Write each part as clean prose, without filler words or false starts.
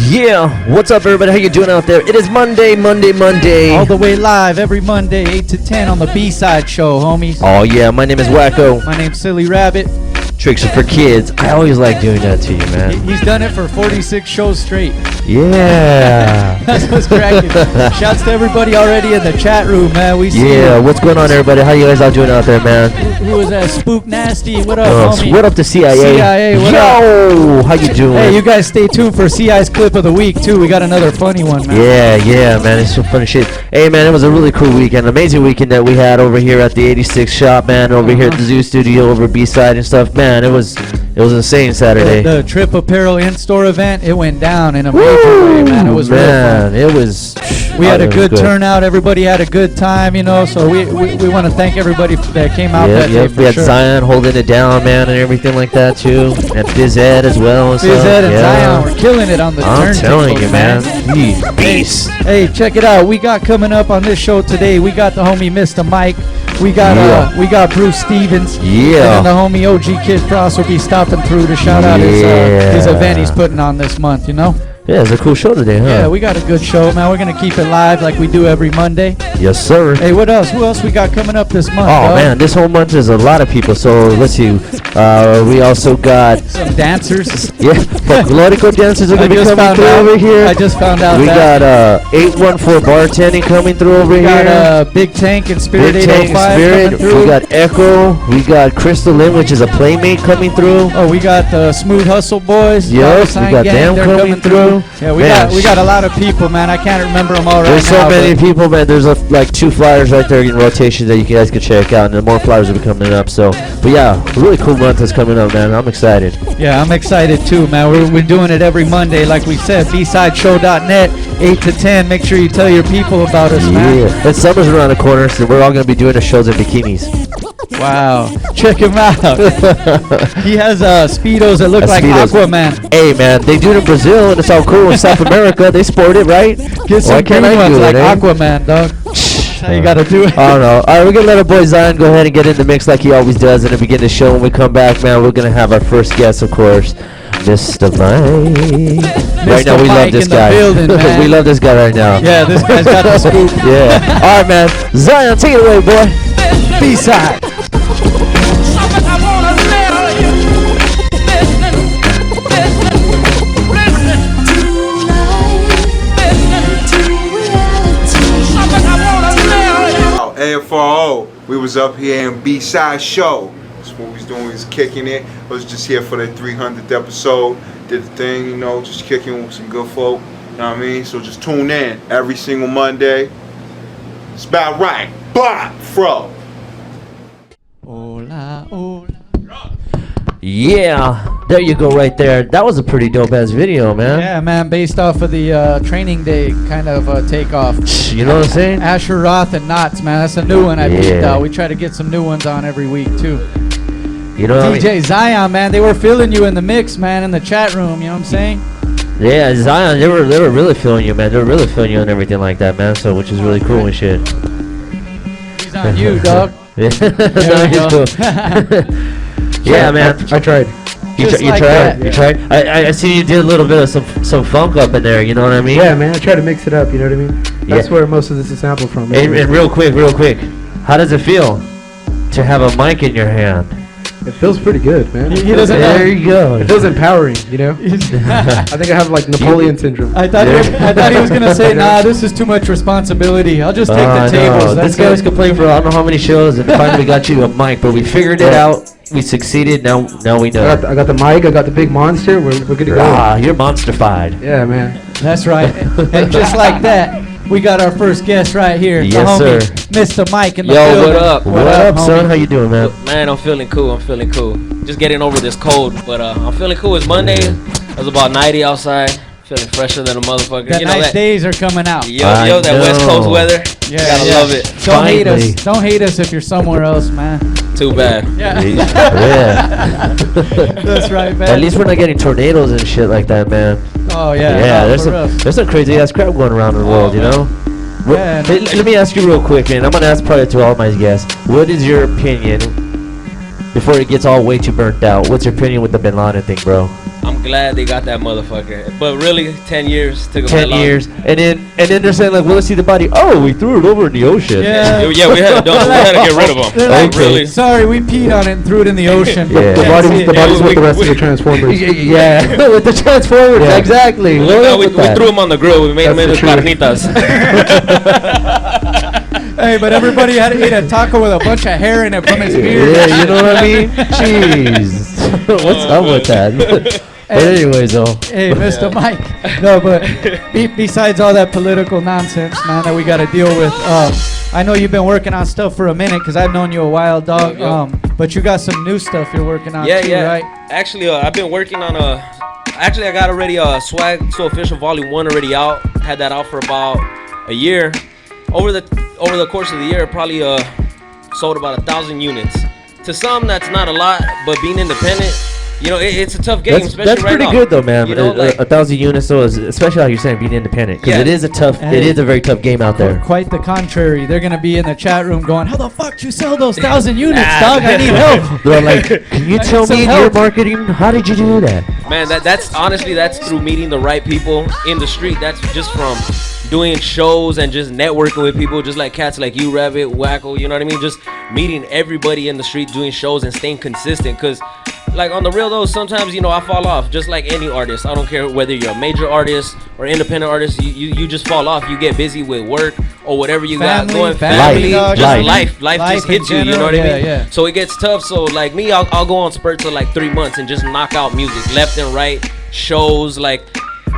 Yeah, what's up, everybody? How you doing out there? It is Monday. All the way live every Monday, 8 to 10 on the B-Side Show, homies. Oh, yeah, my name is Wackoe. My name's Silly Rabbit. Tricks are for kids. I always like doing that to you, man. He's done it for 46 shows straight. Yeah. That's what's cracking. Shouts to everybody already in the chat room, man. We see you. What's going on, everybody? How you guys all doing out there, man? Who is that? Spook Nasty. What up, homie? What up to CIA? CIA, what up? How you doing? Hey, you guys stay tuned for CI's clip of the week, too. We got another funny one, man. Yeah, man. It's some funny shit. Hey, man, it was a really cool weekend. Amazing weekend that we had over here at the 86 shop, man. Over here at the Zoo Studio, over B-Side and stuff. Man, it was insane Saturday. The Trip Apparel in-store event, it went down in a major way, man. It was real fun. It was. We had a good turnout. Everybody had a good time, you know. So we want to thank everybody that came out that day. We had Zion holding it down, man, and everything like that too, and BSide as well. BSide and Zion were killing it on the turntables. I'm telling you, man. Beast. Hey, check it out. We got coming up on this show today. We got the homie Mista Mike. We got Bruce Stevens. Yeah. And then the homie OG Kid Frost will be stopping through to shout out his event he's putting on this month, you know? Yeah, it's a cool show today, huh? Yeah, we got a good show, man. We're going to keep it live like we do every Monday. Yes, sir. Hey, what else? Who else we got coming up this month? Oh, man, this whole month is a lot of people. So, let's see. We also got... some dancers. Yeah, folklorico dancers are going to be coming through over here. I just found out we got 814 bartending coming through over here. We got Big Tank and Spirit 805 coming through. We got Echo. We got Crystal Lynn, which is a playmate, coming through. Oh, we got the Smooth Hustle Boys. Yes, we got them coming through. Yeah, we got a lot of people, man. I can't remember them all right now. There's so many people, man. There's like 2 flyers right there in rotation that you guys can check out, and then more flyers will be coming up. So, but yeah, a really cool month is coming up, man. I'm excited. Yeah, I'm excited too, man. We're doing it every Monday, like we said. bsideshow.net, 8 to 10. Make sure you tell your people about us, man. Yeah, and summer's around the corner, so we're all gonna be doing the shows in bikinis. Wow, check him out. He has Speedos that look like Aquaman. Hey, man, they do it in Brazil, and it's all cool. In South America, they sport it, right? Get some green ones like Aquaman, dog. How you gotta do it. I don't know. All right, we're gonna let our boy Zion go ahead and get in the mix like he always does in the beginning of the show. When we come back, man, we're gonna have our first guest, of course, Mista Mike. Right now, we love this guy. We love this guy right now. Yeah, this guy's got the scoop. Yeah. All right, man. Zion, take it away, boy. B-Side. AFRO, we was up here in B-Side Show. That's what we was doing, we was kicking it. I was just here for the 300th episode. Did the thing, you know, just kicking with some good folk. You know what I mean? So just tune in every single Monday. It's about right. Blah, fro. Hola, hola. Yeah, there you go right there. That was a pretty dope-ass video, man. Yeah, man, based off of the training day kind of takeoff. You know what I'm saying? Asher Roth and Knots, man. That's a new one I picked out. We try to get some new ones on every week, too. You know what DJ Zion, man, they were feeling you in the mix, man, in the chat room, you know what I'm saying? Yeah, Zion, they were really feeling you, man. They were really feeling you and everything like that, man, so which is really cool and shit. He's on you, dog. Yeah, man. I tried. You tried? I see you did a little bit of some funk up in there, you know what I mean? Yeah, man, I try to mix it up, you know what I mean? That's where most of this is sampled from. And real quick, how does it feel to have a mic in your hand? It feels pretty good, man. He doesn't. There you go. It feels empowering, you know? I think I have like Napoleon syndrome. I thought he was gonna say, nah, this is too much responsibility. I'll just take the tables. This guy was complaining for I don't know how many shows, and finally we got you a mic, but we figured it out. We succeeded. Now we know. I got the mic. I got the big monster. We're good to go. Ah, you're monsterfied. Yeah, man. That's right. And just like that, we got our first guest right here. Yes, the homie, sir. Mista Mike in the building. building. What up, son? homie? How you doing, man? Man, I'm feeling cool. Just getting over this cold, but I'm feeling cool. It's Monday. It was about 90 outside. Feeling fresher than a motherfucker. The nice days are coming out. Yo, that West Coast weather. Yeah, gotta love it. Don't hate us. Don't hate us if you're somewhere else, man. Too bad. Yeah. Yeah. That's right, man. At least we're not getting tornadoes and shit like that, man. Oh yeah. Yeah, No, there's some crazy ass crap going around the world, you know. Yeah, Hey, let me ask you real quick, man. I'm gonna ask probably to all my guests. What is your opinion before it gets all way too burnt out? What's your opinion with the Bin Laden thing, bro? I'm I'm glad they got that motherfucker. But really, 10 years took about 10 years, and then they're saying like, well, let's see the body. Oh, we threw it over in the ocean. Yeah. Yeah, we had to get rid of them. They're like, Really. sorry, we peed on it and threw it in the ocean. Yeah. The body's Yeah, with the rest we- of the Transformers. Yeah, with the Transformers, Yeah. exactly. We threw them on the grill. We made them into That's the carnitas. Hey, but everybody had to eat a taco with a bunch of hair in it from his beard. Yeah, you know what I mean? Jeez. What's up with that? But anyways, though. Hey, Mr. Mike. No, but besides all that political nonsense, man, that we got to deal with, I know you've been working on stuff for a minute because I've known you a while, dog. Yep. But you got some new stuff you're working on too, right? Actually, I've been working on Actually, I got already Swag So Official Volume 1 already out. Had that out for about a year. Over the course of the year, probably sold about 1,000 units. To some, that's not a lot, but being independent, you know, it's a tough game, especially That's right pretty now. good though, man. You know, like, 1,000 units, so especially like you're saying, being independent, because Yeah. it is a very tough game out there. Quite the contrary. They're going to be in the chat room going, how the fuck you sell those 1,000 units, dog? I need help. They're like, can you tell some me in help. your marketing, how did you do that? man, that's honestly, that's through meeting the right people in the street. That's just from doing shows and just networking with people, just like cats like you, Rabbit, Wackoe, you know what I mean? Just meeting everybody in the street, doing shows and staying consistent. Because, like, on the real though, sometimes, you know, I fall off, just like any artist. I don't care whether you're a major artist or independent artist, you just fall off. You get busy with work or whatever you got going. Family, Life, just life. life just hits you, you know what I mean? So it gets tough. So, like me, I'll go on spurts of like 3 months and just knock out music left and right, shows, like,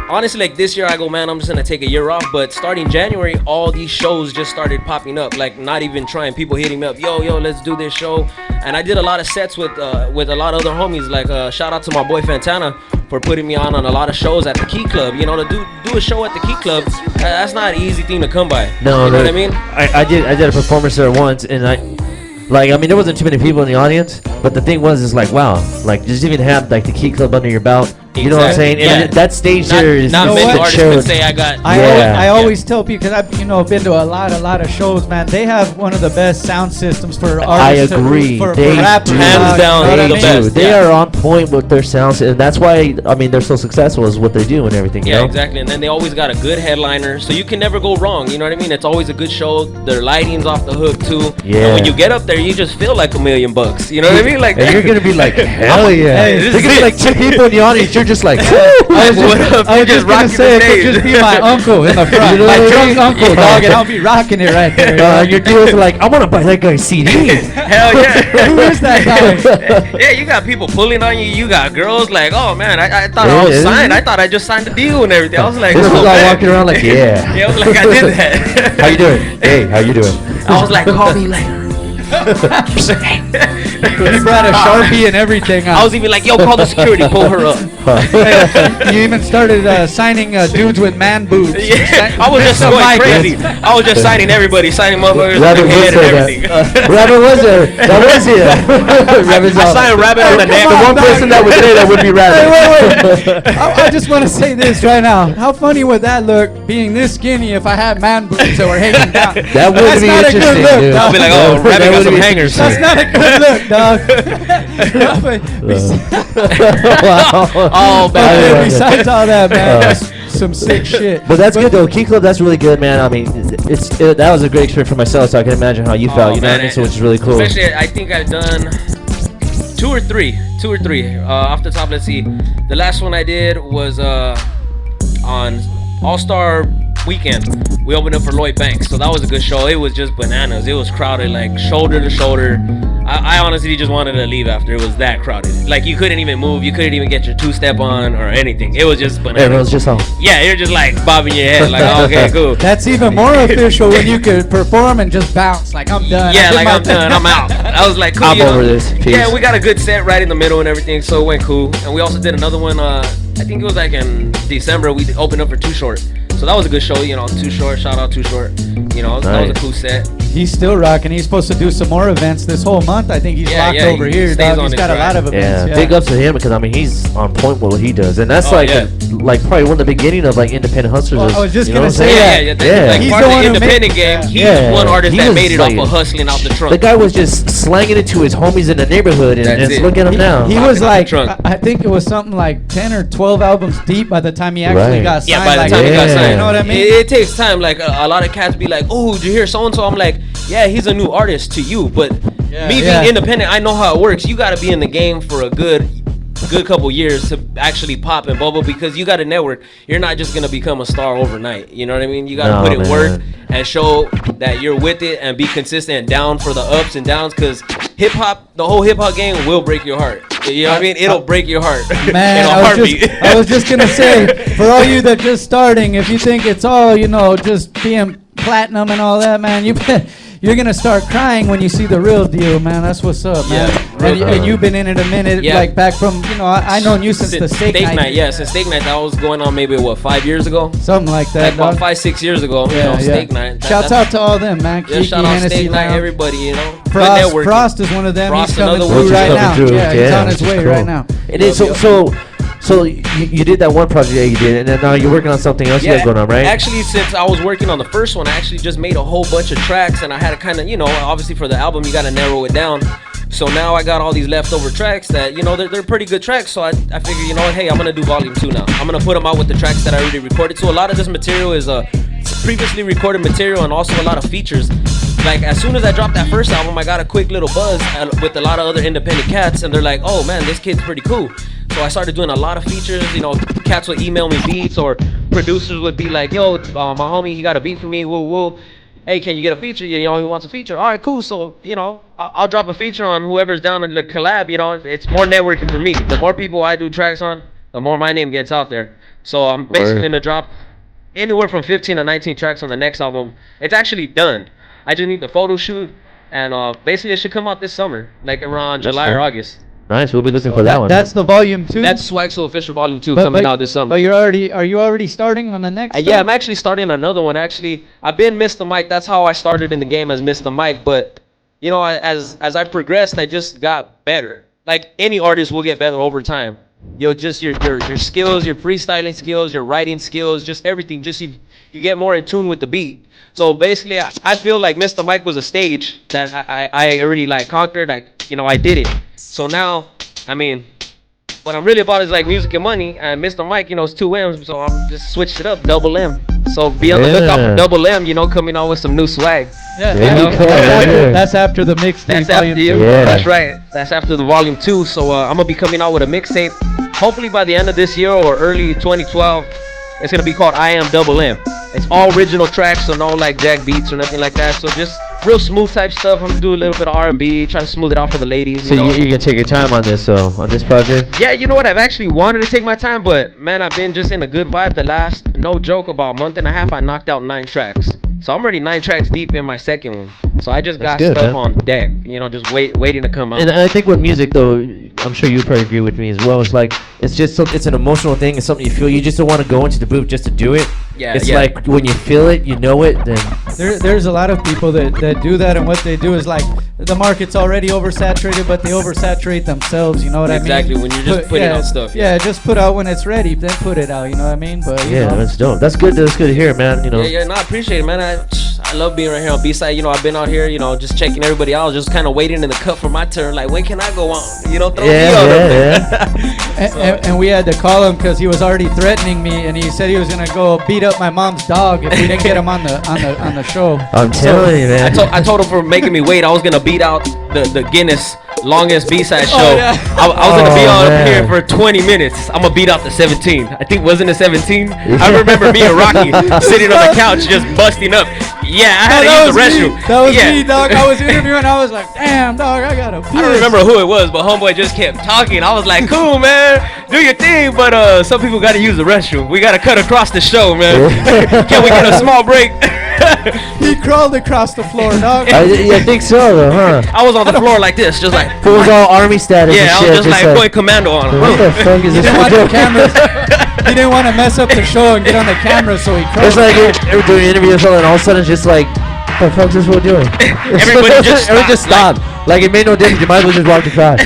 honestly, like this year I go, man, I'm just gonna take a year off. But starting January, all these shows just started popping up. Like, not even trying, people hitting me up, yo, let's do this show. And I did a lot of sets with a lot of other homies. Like, shout out to my boy Fantana for putting me on a lot of shows at the Key Club. You know, to do a show at the Key Club, that's not an easy thing to come by. No, you know what I mean? I did a performance there once, and there wasn't too many people in the audience, but the thing was, is like, wow, like, just even have like the Key Club under your belt. You know what I'm saying? Exactly. And that stage there is not many the artists show. can say I got. I always tell people, because I've been to a lot of shows, man. They have one of the best sound systems for artists. I agree. For They rappers, do. Hands down, you know what I the mean? best. They Yeah. are on point with their sounds, and that's why they're so successful is what they do and everything. You Yeah, know? exactly. And then they always got a good headliner, so you can never go wrong. You know what I mean? It's always a good show. Their lighting's off the hook too. Yeah. And when you get up there, you just feel like $1,000,000. You know what I mean? Like, And you're gonna be like, hell yeah! Hey, this There's gonna is be it. like 2 people in the audience. You're just like, I was just gonna say it could just be my uncle in the front, You know my what I drunk mean? uncle, Yeah. dog, and I'll be rocking it right there. you know? your deals are like, I want to buy that guy's CD. hell yeah. Who is that guy? Yeah, you got people pulling on you. You got girls like, oh man, I thought I was Yeah. signed. I thought I just signed the deal and everything. I was like, This was oh, all man. walking around like, yeah. Yeah, I was like, I did that. How you doing? Hey, how you doing? I was like, call me later. He brought a Sharpie and everything. I was even like, yo, call the security, pull her up. You even started signing dudes with man boobs. Yeah, I was just Mr. going Mike. crazy. I was just signing everybody, signing motherfuckers on Rabbit the would head and say everything. that. Rabbit was there. That was it. Rabbit's I all- signed Rabbit on the neck. The one person that would say that would be Rabbit. Wait. I just want to say this right now. How funny would that look, being this skinny, if I had man boobs that were hanging down? That would That's be not a interesting, good look, dude. dog. I'll be like, oh, That Rabbit got would some be hangers. That's not a good look, dog. Oh, But bad. besides all that, man, that's some sick shit. But that's good though. Key Club, that's really good, man. I mean, that was a great experience for myself, so I can imagine how you felt. You know what I mean? So which is really cool. Especially, I think I've done two or three. Off the top, let's see. The last one I did was on All-Star Weekend. We opened up for Lloyd Banks, so that was a good show. It was just bananas. It was crowded, like shoulder to shoulder. I honestly just wanted to leave after. It was that crowded. Like, you couldn't even move. You couldn't even get your two-step on or anything. It was just bananas. Everyone's just all. Yeah, you're just like bobbing your head, like, oh, okay, cool. That's even more official when you could perform and just bounce. Like, I'm done. Yeah, I did like, my I'm done. I'm out. I was like, cool. I'm you know? over this. Peace. Yeah, we got a good set right in the middle and everything, so it went cool. And we also did another one, I think it was like in December. We opened up for Too Short. So that was a good show, you know, Too Short. Shout out Too Short. You know, that was a cool set. he's still rocking. He's supposed to do some more events this whole month. I think he's locked over he here. stays Dog. on He's his got a lot grind. of events. Yeah, big ups to him because I mean he's on point with what he does, and that's like probably one of the beginning of like independent hustlers. Well, I was just you know gonna what I'm say saying? Like He's part the of one the who independent made- game. He's Yeah. one artist He that was made it like- off of hustling out the trunk. The guy was just slanging it to his homies in the neighborhood, and, That's it. look at him now. He Popping was out the like, trunk. I think it was something like 10 or 12 albums deep by the time he actually Right. got signed. Yeah, by the like, time he got Yeah. signed, you know what I mean? It takes time. Like a lot of cats be like, "Oh, did you hear so and so?" I'm like, "Yeah, he's a new artist to you, but me being independent, I know how it works. You got to be in the game for a good couple years to actually pop and bubble because you got to network. You're not just gonna become a star overnight. You know what I mean? You got to put in work and show that you're with it and be consistent and down for the ups and downs. Because hip hop, the whole hip hop game will break your heart. You know what I mean? It'll break your heart. Man, in a heartbeat. I was just gonna say, for all you that just starting, if you think it's all, just being platinum and all that, man, you're gonna start crying when you see the real deal, man. That's what's up, man. And you've been in it a minute, like back from, I known you since the steak night. Yeah, since steak night, that was going on maybe 5 years ago. Something like that. Like about 5-6 years ago. Steak night. Shouts out to all them, man. Yeah, Kiki, shout out Hennessy, steak night, Lounge. everybody. Good networking. Frost is one of them. Frost, He's coming another through one. right He's now. coming through. Yeah, he's on his Cool. way right now. It is so you did that one project that you did, and then now you're working on something else you got going on, right? Actually, since I was working on the first one, I actually just made a whole bunch of tracks, and I had to kind of, obviously for the album, you got to narrow it down. So now I got all these leftover tracks that, they're pretty good tracks. So I figure, hey, I'm going to do volume 2 now. I'm going to put them out with the tracks that I already recorded. So a lot of this material is previously recorded material and also a lot of features. Like, as soon as I dropped that first album, I got a quick little buzz with a lot of other independent cats, and they're like, oh, man, this kid's pretty cool. So I started doing a lot of features. Cats would email me beats, or producers would be like, yo, my homie, he got a beat for me, woo. Hey, can you get a feature? He wants a feature. All right, cool. So, I'll drop a feature on whoever's down in the collab. It's more networking for me. The more people I do tracks on, the more my name gets out there. So I'm basically going to drop anywhere from 15 to 19 tracks on the next album. It's actually done. I just need the photo shoot, and basically it should come out this summer, like around July or August. Nice, we'll be looking for that one. That's the volume 2. That's Swag Soul Official Volume 2 coming out this summer. But are you already starting on the next? Yeah, I'm actually starting another one. Actually, I've been Mista Mike. That's how I started in the game, as Mista Mike. But as I progressed, I just got better. Like any artist will get better over time. Just your skills, your freestyling skills, your writing skills, just everything. Just you get more in tune with the beat. So basically, I feel like Mista Mike was a stage that I already conquered. I did it. So now, what I'm really about is music and money, and Mista Mike, is 2 M's, so I'm just switched it up, double M. So be on the lookout for double M, coming on with some new swag. That's after the mixtape. That's after That's right. That's after the volume 2. So I'm gonna be coming out with a mixtape, hopefully by the end of this year or early 2012. It's gonna be called I Am Double M. It's all original tracks, so no jack beats or nothing like that. So just real smooth type stuff. I'm gonna do a little bit of R&B, try to smooth it out for the ladies. So you're gonna take your time on this, on this project? Yeah, you know what? I've actually wanted to take my time, but man, I've been just in a good vibe. The last, no joke, about a month and a half, I knocked out 9 tracks. So I'm already 9 tracks deep in my second one. So I just got stuff on deck, just waiting to come out. And I think with music, though, I'm sure you probably agree with me as well. It's like it's an emotional thing. It's something you feel. You just don't want to go into the booth just to do it. Yeah, it's like when you feel it, you know it. Then there's a lot of people that do that, and what they do is the market's already oversaturated, but they oversaturate themselves. You know what I mean? Exactly. When you're just putting out stuff. Yeah, just put out when it's ready, then put it out. You know what I mean? But that's dope. That's good. That's good to hear, man. Yeah. No, I appreciate it, man. I love being right here on B-side. I've been out here, just checking everybody out, just kind of waiting in the cut for my turn. Like, when can I go on? Throw me out. And we had to call him because he was already threatening me, and he said he was gonna go beat up my mom's dog if we didn't get him on the show. I'm telling you, man. I told him for making me wait. I was gonna beat out the Guinness longest B-side show. Oh, yeah. I was gonna be on here for 20 minutes. I'm gonna beat out the 17. I think wasn't it 17? I remember me and Rocky sitting on the couch just busting up. Yeah, I had to use the restroom. That was me, dog. I was interviewing. I was like, damn, dog, I gotta piss. I don't remember who it was, but homeboy just kept talking. I was like, cool, man, do your thing, but some people gotta use the restroom. We gotta cut across the show, man. Can we get a small break? He crawled across the floor, dog. I think so, though, huh? I was on the floor like this, just like. It was all army status. Yeah, and I shit, was just like going commando on him. What the fuck is He this? didn't want the cameras. He didn't want to mess up the show and get on the camera, so he crawled. It's like we're doing an interview or something, and all of a sudden, it's just like What the fuck is this fool doing? Everybody just Everybody just stopped. Like it made no difference. You might as well just walk across.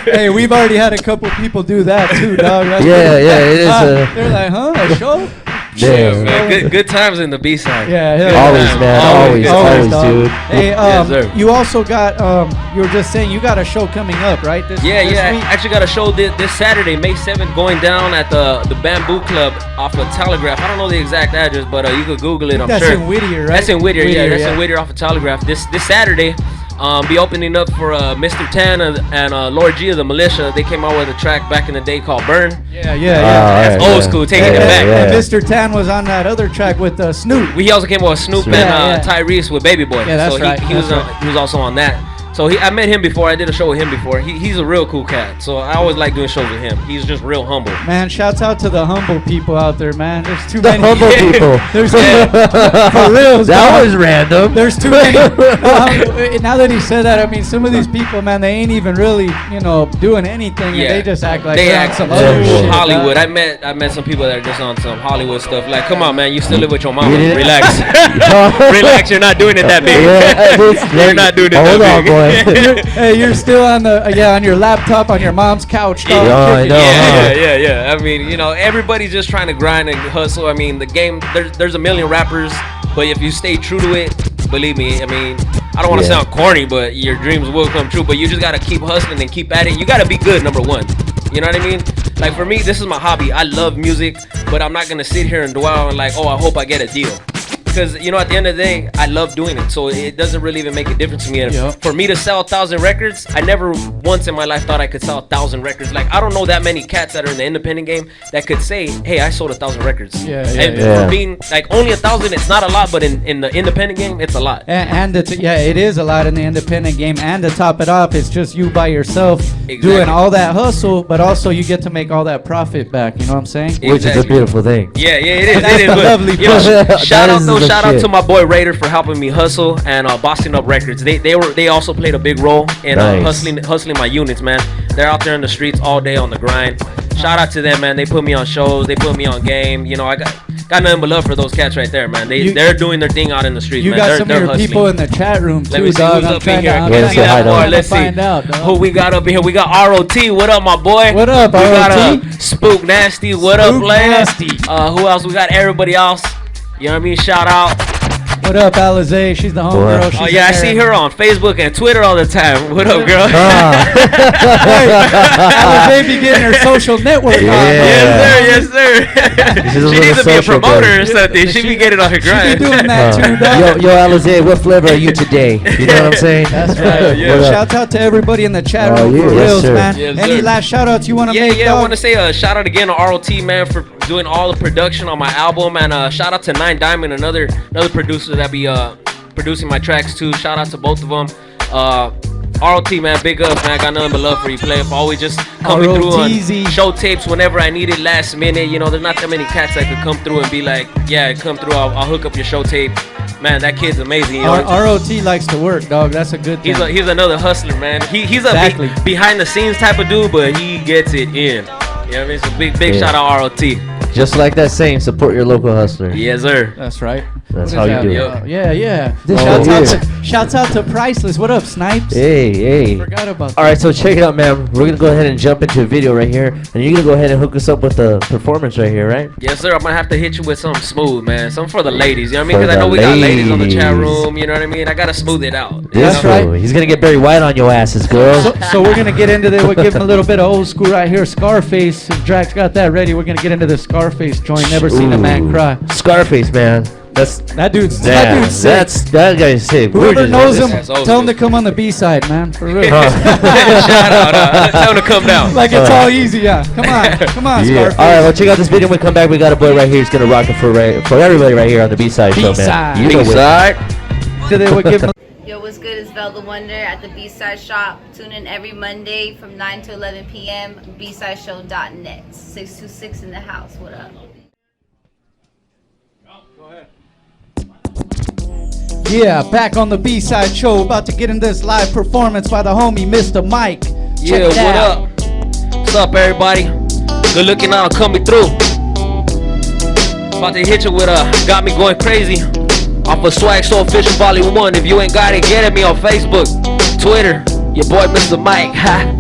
Hey, we've already had a couple people do that too, dog. That's Yeah, it is. they're like, huh? A show? Yeah, man. Good times in the B-side. Yeah, always, man. Always, dog. dude. Hey, Yes, sir. you also got, you were just saying you got a show coming up, right? This I week? actually got a show this Saturday, May 7th, going down at the Bamboo Club off of Telegraph. I don't know the exact address, but you could Google it. I'm That's sure. in Whittier, right? That's in Whittier. That's in Whittier off of Telegraph. This Saturday, be opening up for Mr. Tan and Lord G of the Militia. They came out with a track back in the day called Burn. Yeah. That's old school, taking it back. And Mr. Tan was on that other track with Snoop. He also came out with Snoop and Tyrese with Baby Boy. Yeah, that's so right. He was also on that. So I met him before. I did a show with him before. He's a real cool cat. So I always like doing shows with him. He's just real humble. Man, shouts out to the humble people out there, man. There's too The many humble people. There's for real. That was random. There's too many. Now that he said that, I mean, some of these people, man, they ain't even really, doing anything. Yeah. And they just act like they they're on act some some other shit. Hollywood. dog. I met some people that are just on some Hollywood stuff. Like, come on, man, you still live with your mama. You didn't- Relax. Relax. You're not doing it that big. You're not doing it Hold that on, big. boy. Hey, you're still on on your laptop on your mom's couch, dog. Yeah, I know. Yeah. I mean, everybody's just trying to grind and hustle. I mean, the game, there's a million rappers, but if you stay true to it, believe me, I mean, I don't want to sound corny, but your dreams will come true. But you just gotta keep hustling and keep at it. You gotta be good, number one. You know what I mean? Like for me, this is my hobby. I love music, but I'm not gonna sit here and dwell on like, oh, I hope I get a deal. Because at the end of the day, I love doing it, so it doesn't really even make a difference to me. And for me to sell 1,000 records, I never once in my life thought I could sell 1,000 records. Like I don't know that many cats that are in the independent game that could say, "Hey, I sold 1,000 records." For being like only 1,000, it's not a lot, but in the independent game, it's a lot. And it is a lot in the independent game. And to top it off, it's just you by yourself doing all that hustle, but also you get to make all that profit back. You know what I'm saying? Which is a beautiful thing. Yeah, it is. That's It is. the lovely part. Shout out to my boy Raider for helping me hustle and bossing up records. They also played a big role in hustling my units, man. They're out there in the streets all day on the grind. Shout out to them, man. They put me on shows. They put me on game. I got nothing but love for those cats right there, man. They're doing their thing out in the streets, You man. got They're some of your hustling. people in the chat room too, Let me see dog. who's I'm up trying in here. to Yeah, say hi, dog. Let's see. find out, dog. Who we got up in here? We got ROT. What up, my boy? What up, We got ROT? Spook Nasty. What up, Spook player? Nasty. Who else? We got everybody else. You know what I mean? Shout out. What up, Alizé? She's the homegirl. Oh yeah, I see her on Facebook and Twitter all the time. What up, girl? Alizé be getting her social network on. Yes, sir. She's a She needs to be a social promoter girl. or something. She be getting on her She grind. be doing that too, dog. Yo, Alizé, what flavor are you today? You know what I'm saying? That's right. Yeah. Shouts out to everybody in the chat room yeah. for Yes, reals, sir. man. Yes, Any sir. last shout outs you want to make, I dog? want to say a shout out again to ROT, man, for doing all the production on my album, and shout out to 9 Diamond, another producer that be producing my tracks too. Shout out to both of them. ROT, man, big up, man. I got nothing but love for you, player. For always just coming through on show tapes whenever I need it last minute. There's not that many cats that could come through and be like, yeah, come through, I'll hook up your show tape. Man, that kid's amazing. ROT likes to work, dog. That's a good thing. He's another hustler, man. He's Exactly. a behind the scenes type of dude, but he gets it in. You know what I mean? So big shout out ROT. Just like that saying, support your local hustler. Yes, sir. That's right. That's What how is you do that? it. Yeah. Oh, Shouts out to Priceless. What up, Snipes? Hey. Forgot about that. All right, so check it out, man. We're going to go ahead and jump into a video right here. And you're going to go ahead and hook us up with the performance right here, right? Yes, sir. I'm gonna have to hit you with something smooth, man. Something for the ladies. You know what I mean? For Because I know the we got ladies on the chat ladies. room. You know what I mean? I gotta smooth it out. you This know? fool, he's going to get Barry White on your asses, girls. So we're gonna get into we'll give him a little bit of old school right here. Scarface. If Drakk's got that ready, we're gonna get into the Scarface joint. Never seen a man Ooh. cry. Scarface, man. That dude's sick. That guy's sick. We're Whoever just- knows him, That's old tell him school. to come on the B-side, man. For real. Shout out. Tell him to come down. Like it's all easy, yeah. Come on, Yeah. Scarface. All right, well, check out this video. When we come back, we got a boy right here. He's going to rock it for everybody right here on the B-Side show, man. B-side. You know what- B-side. Today we'll give him Yo, what's good? It's Vel the Wonder at the B-Side Shop. Tune in every Monday from 9 to 11 p.m. bsideshow.net. 626 in the house. What up? back on the B-Side show. About to get in this live performance by the homie Mista Mike. Check it What out. up? What's up, everybody? Good looking out, coming through. About to hit you with Got Me Going Crazy off of Swag So Official Volume 1. If you ain't got it, get at me on Facebook, Twitter, your boy Mr. Mike. Ha.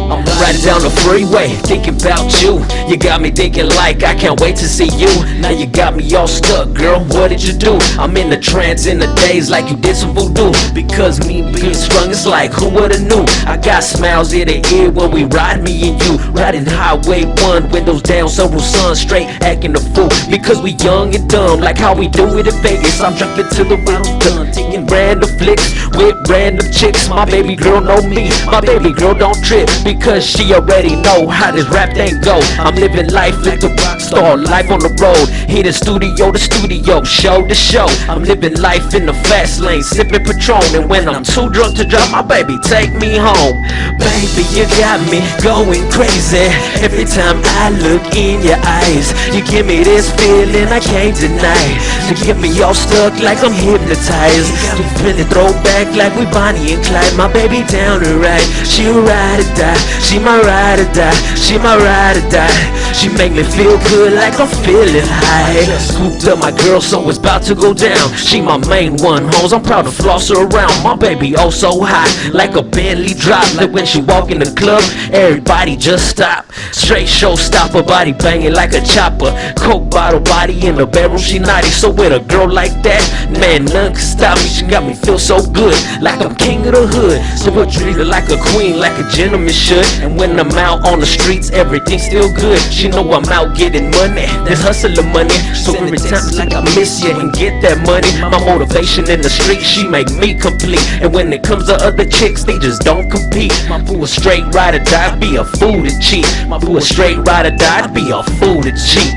I'm riding down the freeway, thinking about you. You got me thinking like I can't wait to see you. Now you got me all stuck, girl, what did you do? I'm in the trance in the days like you did some voodoo. Because me being strung is like who would've knew? I got smiles in the ear when we ride, me and you. Riding Highway 1, windows down, sunroof sun, straight acting a fool. Because we young and dumb, like how we do it in Vegas. I'm jumping to the round done, taking random flicks with random chicks. My baby girl know me, my baby girl don't trip. Because she already know how this rap thing go. I'm living life like a rock star, life on the road. Hit the studio to studio, show to show. I'm living life in the fast lane, sipping Patron. And when I'm too drunk to drive, my baby take me home. Baby, you got me going crazy. Every time I look in your eyes, you give me this feeling I can't deny. You get me all stuck like I'm hypnotized. You really throw back like we Bonnie and Clyde. My baby down to ride, she ride or die. She my ride or die, she my ride or die. She make me feel good like I'm feeling high. Scooped up my girl, so it's about to go down. She my main one, hoes, I'm proud to floss her around. My baby oh so high, like a Bentley drop. Like when she walk in the club, everybody just stop. Straight showstopper, body banging like a chopper. Coke bottle body in the bedroom, she naughty. So with a girl like that, man, none can stop me. She got me feel so good, like I'm king of the hood. So I treat her like a queen, like a gentleman should. And when I'm out on the streets, everything's still good. She know I'm out getting money, this hustling money. So every time like I miss you and get that money. My motivation in the street, she make me complete. And when it comes to other chicks, they just don't compete. My boo a straight ride or die, be a fool to cheat. My boo a straight ride or die, be a fool to cheat.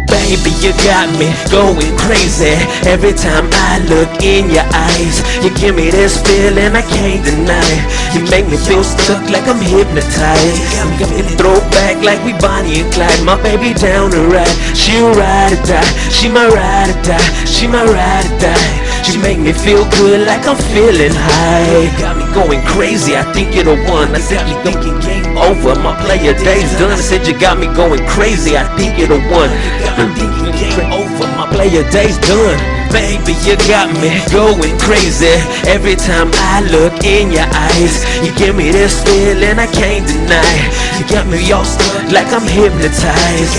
Baby, you got me going crazy. Every time I look in your eyes, you give me this feeling I can't deny. You make me feel stuck like I'm hypnotized. You got me throw back like we Bonnie and Clyde. My baby down to ride, she ride or die. She my ride or die, she my ride or die. She make me feel good like I'm feeling high. Got me going crazy, I think you're the one. I said you thinking game over, my player day's done. I said you got me going crazy, I think you're the one. I'm thinking game over, my player day's done. Baby, you got me going crazy. Every time I look in your eyes, you give me this feeling I can't deny. You got me all stuck like I'm hypnotized.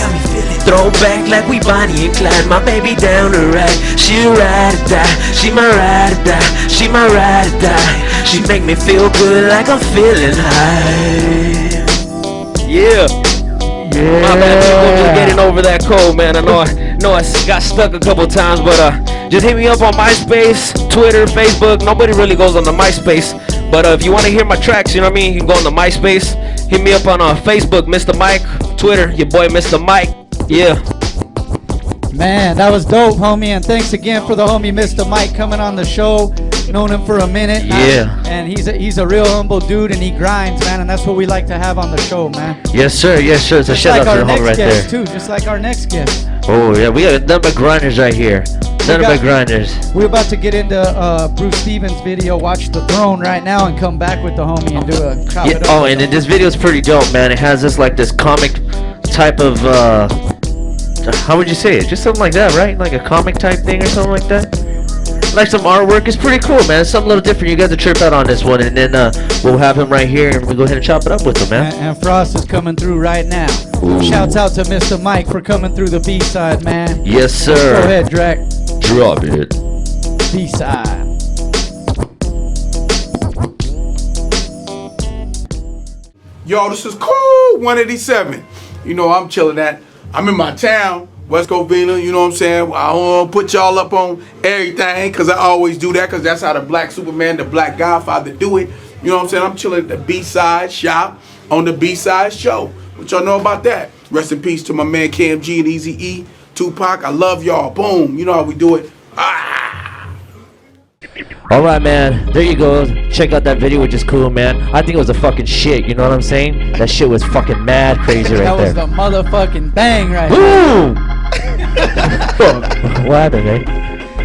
Throw back like we Bonnie and Clyde. My baby down to ride, she ride or die. She my ride or die, she my ride or die. She make me feel good like I'm feeling high. Yeah. Yeah. My bad, people, just getting over that cold, man. I know I got stuck a couple times, but just hit me up on MySpace, Twitter, Facebook. Nobody really goes on the MySpace, but if you want to hear my tracks, you know what I mean, you can go on the MySpace. Hit me up on Facebook, Mr. Mike. Twitter, your boy Mr. Mike. Yeah. Man, that was dope, homie, and thanks again for the homie Mr. Mike coming on the show. Known him for a minute. Yeah. And he's a real humble dude, and he grinds, man, and that's what we like to have on the show, man. Yes, sir. Yes, sir. It's a shout out to the homie right there. Too, just like our next guest. Oh, yeah. We got nothing but grinders right here. Nothing but grinders. We're about to get into Bruce Stevens' video, Watch the Throne, right now, and come back with the homie and do a chop it up. Oh, and this video is pretty dope, man. It has this comic type of, how would you say it? Just something like that, right? Like a comic type thing or something like that? Like some artwork. It's pretty cool, man. It's something a little different. You got to trip out on this one, and then we'll have him right here, and we'll go ahead and chop it up with him, man. And Frost is coming through right now. Ooh. Shouts out to Mr. Mike for coming through the B-side, man. Yes, sir. Go ahead, Drakk. Drop it. B-side. Yo, this is cool. 187. You know I'm chilling at. I'm in my town. West Covina, you know what I'm saying? I don't want to put y'all up on everything because I always do that because that's how the Black Superman, the Black Godfather do it. You know what I'm saying? I'm chilling at the B-side shop on the B-side show. What y'all know about that? Rest in peace to my man KMG and Easy E, Tupac. I love y'all. Boom. You know how we do it. All right, man. There you go. Check out that video, which is cool, man. I think it was a fucking shit. You know what I'm saying? That shit was fucking mad crazy right there. That was the motherfucking bang right there. Boom! What happened, man?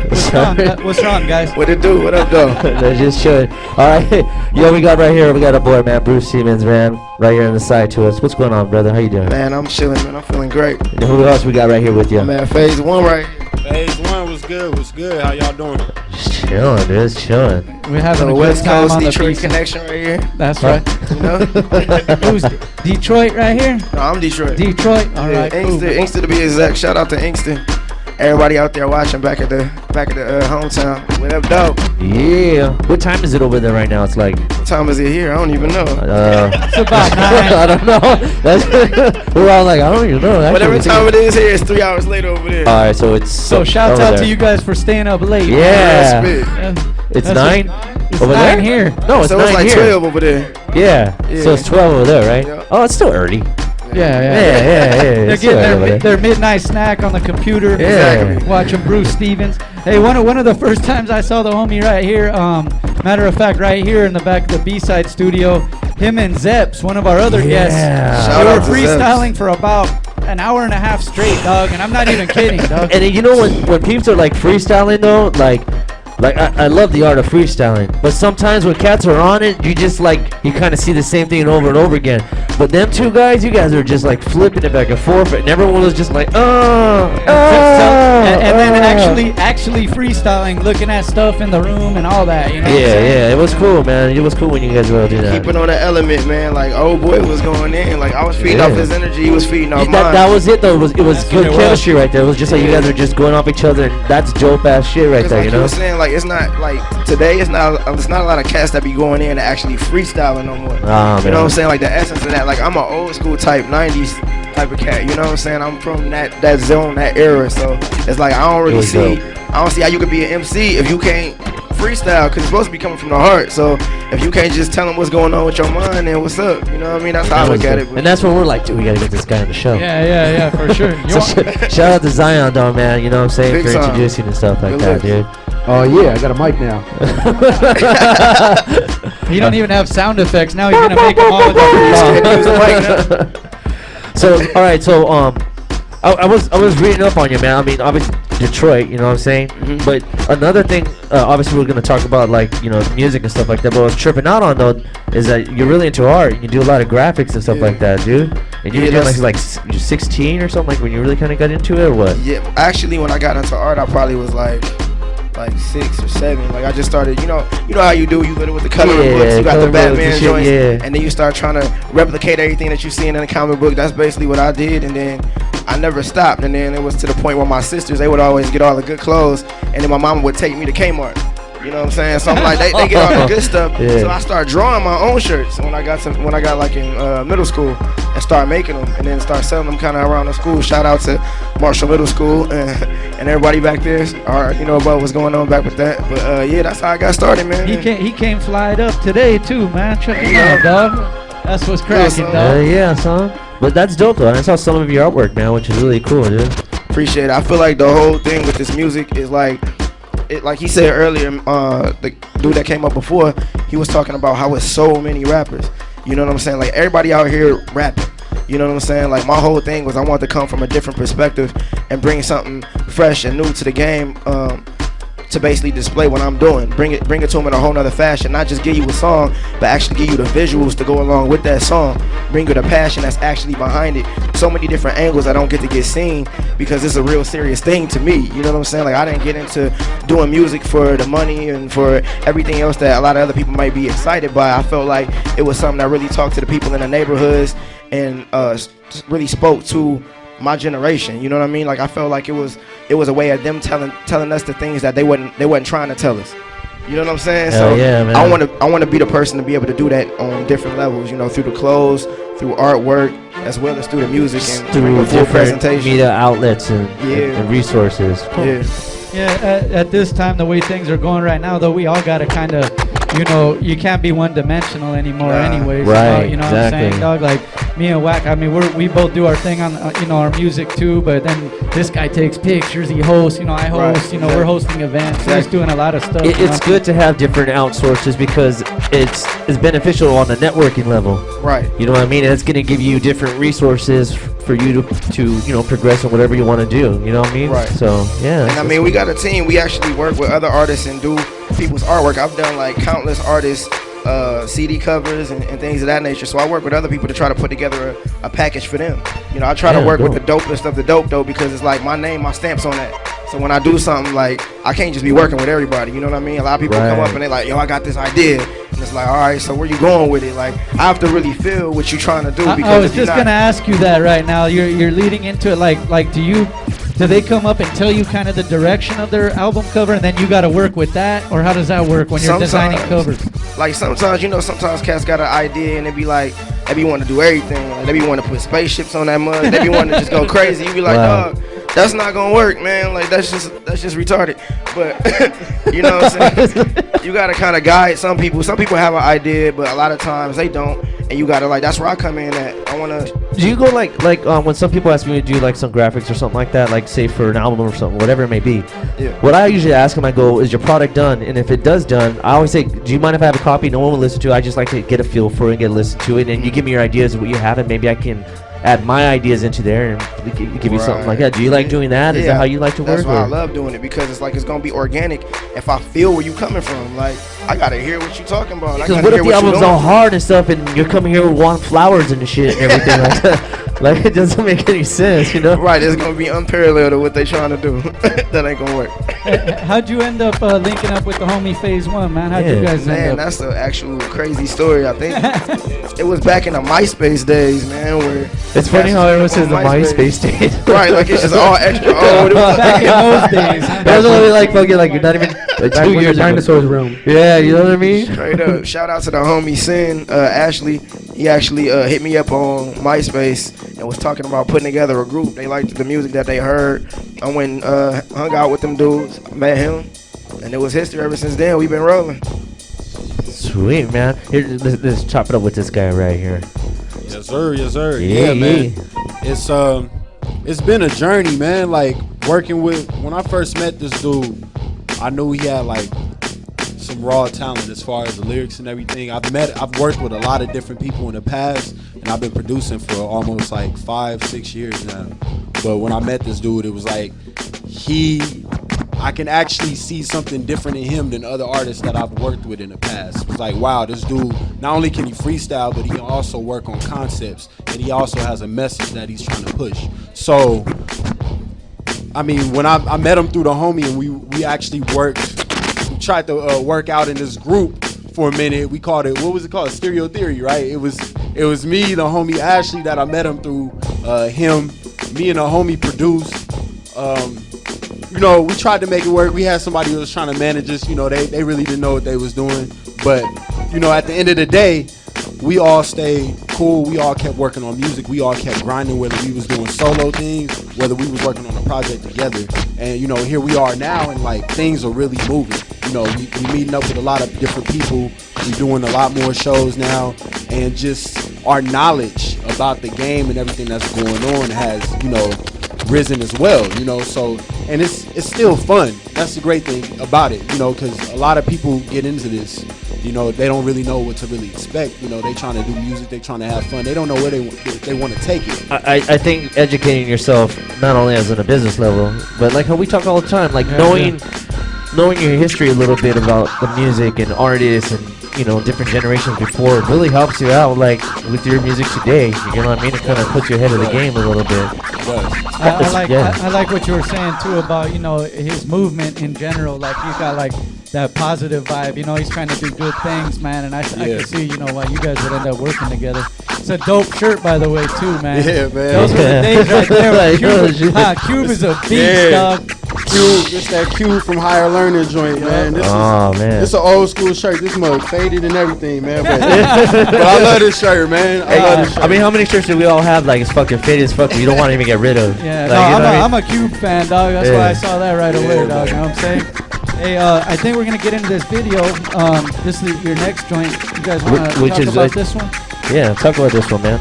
What's wrong, guys? What it do? What up, though? They're just chilling. All right. Yo, we got right here. We got a boy, man. Bruce Siemens, man. Right here on the side to us. What's going on, brother? How you doing? Man, I'm chilling, man. I'm feeling great. And who else we got right here with you? Man, phase 1 right here. Phase 1 was good. Was good. How y'all doing? Just chilling, dude. Just chilling. We're having The a West good time Coast on the Detroit beach. connection right here. That's right. You know? Who's Detroit right here? No, I'm Detroit. Detroit. All right. Cool. Inkster to be exact. Shout out to Inkster. Everybody out there watching back at the hometown. What up, dope? Yeah. What time is it over there right now? It's like. What time is it here? I don't even know. It's about 9. I don't know. We're all like, I don't even know. Whatever time it is here, it's 3 hours later over there. All right, so it's So shouts out to you guys for staying up late. Yeah. It's That's 9 It's over 9 there here. No, it's so 9 it's like here. 12 over there. Yeah. So it's 12 over there, right? Yeah. Oh, it's still early. Yeah. Yeah. They're getting their midnight snack on the computer. Yeah. Watching Bruce Stevens. Hey, one of the first times I saw the homie right here. Matter of fact, right here in the back of the B-side studio, him and Zeps, one of our other guests, Shout they out were to freestyling for about an hour and a half straight, dog. And I'm not even kidding, dog. And you know when peeps are like freestyling though, like I love the art of freestyling, but sometimes when cats are on it, you just like you kind of see the same thing over and over again. But them two guys, you guys are just like flipping it back and forth, and everyone was just like, and then actually freestyling, looking at stuff in the room and all that. You know. Yeah, it was cool, man. It was cool when you guys were able to do that. Keeping on the element, man. Like, old boy was going in. Like, I was feeding off his energy. He was feeding off mine. That was it though. It was good chemistry right there. It was just like you guys were just going off each other, and that's dope ass shit right there. Like You know. you were saying, like, it's not like today. It's not a lot of cats that be going in and actually freestyling no more. You know what I'm saying? Like the essence of that. Like I'm an old school type '90s type of cat. You know what I'm saying? I'm from that zone, that era. So it's like I don't see how you could be an MC if you can't freestyle, because it's supposed to be coming from the heart. So if you can't just tell them what's going on with your mind, then what's up? You know what I mean? That's how I look at it. And that's when we're like, dude, we gotta get this guy on the show. Yeah, for sure. Shout out to Zion, though, man. You know what I'm saying? Big for time. introducing and stuff like that, dude. Oh yeah, I got a mic now. He don't even have sound effects. Now he's gonna make them all with the So, all right, so I was reading up on you, man. I mean, obviously Detroit, you know what I'm saying? Mm-hmm. But another thing, obviously we're gonna talk about like music and stuff like that. But what I was tripping out on though is that you're really into art. You do a lot of graphics and stuff like that, dude. And you're doing like 16 or something, like when you really kind of got into it, or what? Yeah, actually, when I got into art, I probably was like 6 or 7. Like I just started, you know how you do. You go with the coloring books. You got the Batman joints, and then you start trying to replicate everything that you see in the comic book. That's basically what I did, and then I never stopped. And then it was to the point where my sisters, they would always get all the good clothes, and then my mama would take me to Kmart. You know what I'm saying? So I'm like, they get all the good stuff. Yeah. So I started drawing my own shirts when I got like in middle school, and started making them, and then start selling them kind of around the school. Shout out to Marshall Middle School and everybody back there, about what's going on back with that. But yeah, that's how I got started, man. He came flyed up today too, man. Check it out, dog. That's what's cracking, dog. Yeah, son. But that's dope though. I saw some of your artwork, man, which is really cool, dude. Appreciate it. I feel like the whole thing with this music is like he said earlier, the dude that came up before, he was talking about how it's so many rappers. You know what I'm saying? Like everybody out here rapping. You know what I'm saying? Like my whole thing was I wanted to come from a different perspective and bring something fresh and new to the game, to basically display what I'm doing. Bring it to them in a whole nother fashion. Not just give you a song, but actually give you the visuals to go along with that song. Bring you the passion that's actually behind it. So many different angles I don't get to get seen because it's a real serious thing to me. You know what I'm saying? Like I didn't get into doing music for the money and for everything else that a lot of other people might be excited by. I felt like it was something that really talked to the people in the neighborhoods and really spoke to my generation. You know what I mean? Like I felt like it was a way of them telling us the things that they wasn't trying to tell us. You know what I'm saying? Hell So yeah, man. I want to be the person to be able to do that on different levels. You know, through the clothes, through artwork, as well as through the music and Through the full different presentation. media outlets and resources. Yeah. Yeah, at this time, the way things are going right now, though, we all got to kind of, you can't be one-dimensional anymore anyways. Right, You know exactly. what I'm saying, dog? Like, me and Wackoe, I mean, we both do our thing on, our music, too, but then this guy takes pictures, he hosts, I host, we're hosting events, we're just doing a lot of stuff. It's good to have different outsources because it's beneficial on the networking level. Right. You know what I mean? And it's going to give you different resources for you to progress in whatever you want to do. You know what I mean? Right. So yeah. And I mean, we got a team. We actually work with other artists and do people's artwork. I've done like countless artists, CD covers and things of that nature. So I work with other people to try to put together a package for them. I try to work with the dopest of the dope though, because it's like my name, my stamp's on that. So when I do something, like, I can't just be working with everybody, you know what I mean? A lot of people come up and they're like, yo, I got this idea. And it's like, all right, so where you going with it? Like, I have to really feel what you're trying to do. Because I was just going to ask you that right now. You're leading into it. Like, do they come up and tell you kind of the direction of their album cover, and then you got to work with that? Or how does that work when you're designing covers? Like, sometimes, sometimes cats got an idea and they be like, they be want to do everything. Like, they be want to put spaceships on that mud. They be want to just go crazy. You be like, dog, that's not gonna work, man. Like, that's just retarded. But you know what I'm saying? You gotta kind of guide some people. Some people have an idea, but a lot of times they don't. And you gotta, like, that's where I come in at. I wanna. Do you go like when some people ask me to do like some graphics or something like that, like say for an album or something, whatever it may be? Yeah. What I usually ask them, I go, is your product done? And if it does done, I always say, do you mind if I have a copy? No one will listen to it. I just like to get a feel for it and get a listen to it. And you give me your ideas of what you have, and maybe I can add my ideas into there and give you something like that. Do you like doing that? Is that how you like to work? That's why I love doing it, because it's like it's gonna be organic. If I feel where you coming from, like, I gotta hear what you talking about. Because what if the album's all hard and stuff, and you're coming here with want flowers and shit and everything like that? Like, it doesn't make any sense, you know? Right, it's gonna be unparalleled to what they trying to do. That ain't gonna work. How'd you end up linking up with the homie Phase One, man? How'd you guys end up? That's the actual crazy story. I think it was back in the MySpace days, man. Where it's funny how everyone says the MySpace days. Right, like it's just all extra. Back in those days. That was only like fucking like not even like 2 years ago. Dinosaurs room. Yeah, you know what I mean? Straight up. Shout out to the homie Sin, Ashley. He actually hit me up on MySpace and was talking about putting together a group. They liked the music that they heard. I went hung out with them dudes, met him, and it was history ever since then. We've been rolling. Sweet, man. Here, let's chop it up with this guy right here. Yes, sir. Yes, sir. Yeah, man. It's been a journey, man. Like, working with, when I first met this dude, I knew he had like some raw talent as far as the lyrics and everything. I've worked with a lot of different people in the past, and I've been producing for almost like 5-6 years now. But when I met this dude, it was like I can actually see something different in him than other artists that I've worked with in the past. It was like, wow, this dude, not only can he freestyle, but he can also work on concepts, and he also has a message that he's trying to push. So, I mean, when I met him through the homie, and we actually tried to work out in this group for a minute. We called it, what was it called? Stereo Theory, right? It was me, the homie Ashley, that I met him through him. Me and the homie produced. We tried to make it work. We had somebody who was trying to manage us. They really didn't know what they was doing. But, at the end of the day, we all stayed cool. We all kept working on music. We all kept grinding, whether we was doing solo things, whether we was working on a project together. And, here we are now, and, like, things are really moving. We meeting up with a lot of different people. We're doing a lot more shows now. And just our knowledge about the game and everything that's going on has, risen as well, so, and it's still fun. That's the great thing about it, because a lot of people get into this, they don't really know what to really expect. They trying to do music, they trying to have fun, they don't know where they want to take it. I think educating yourself, not only as on a business level, but like how we talk all the time, like knowing your history a little bit about the music and artists and different generations before, it really helps you out, like with your music today. You know what I mean? It kind of puts you ahead of the game a little bit. I like what you were saying too about his movement in general. Like, you got like that positive vibe. He's trying to do good things, man. And I can see why you guys would end up working together. It's a dope shirt, by the way, too, man. Yeah, man. Those were the days right there. Cube is a beast, dog. Cube, it's that Cube from Higher Learning joint, man. Man. It's an old school shirt. This mug faded and everything, man. But I love this shirt, man. I love this shirt. I mean, how many shirts do we all have? Like, it's fucking faded as fuck. You don't want to even get rid of. Yeah, I'm a Cube fan, dog. That's why I saw that right away, dog. You know what I'm saying? Hey, I think we're gonna get into this video. This is your next joint. You guys want to talk about this one? Yeah, talk about this one, man.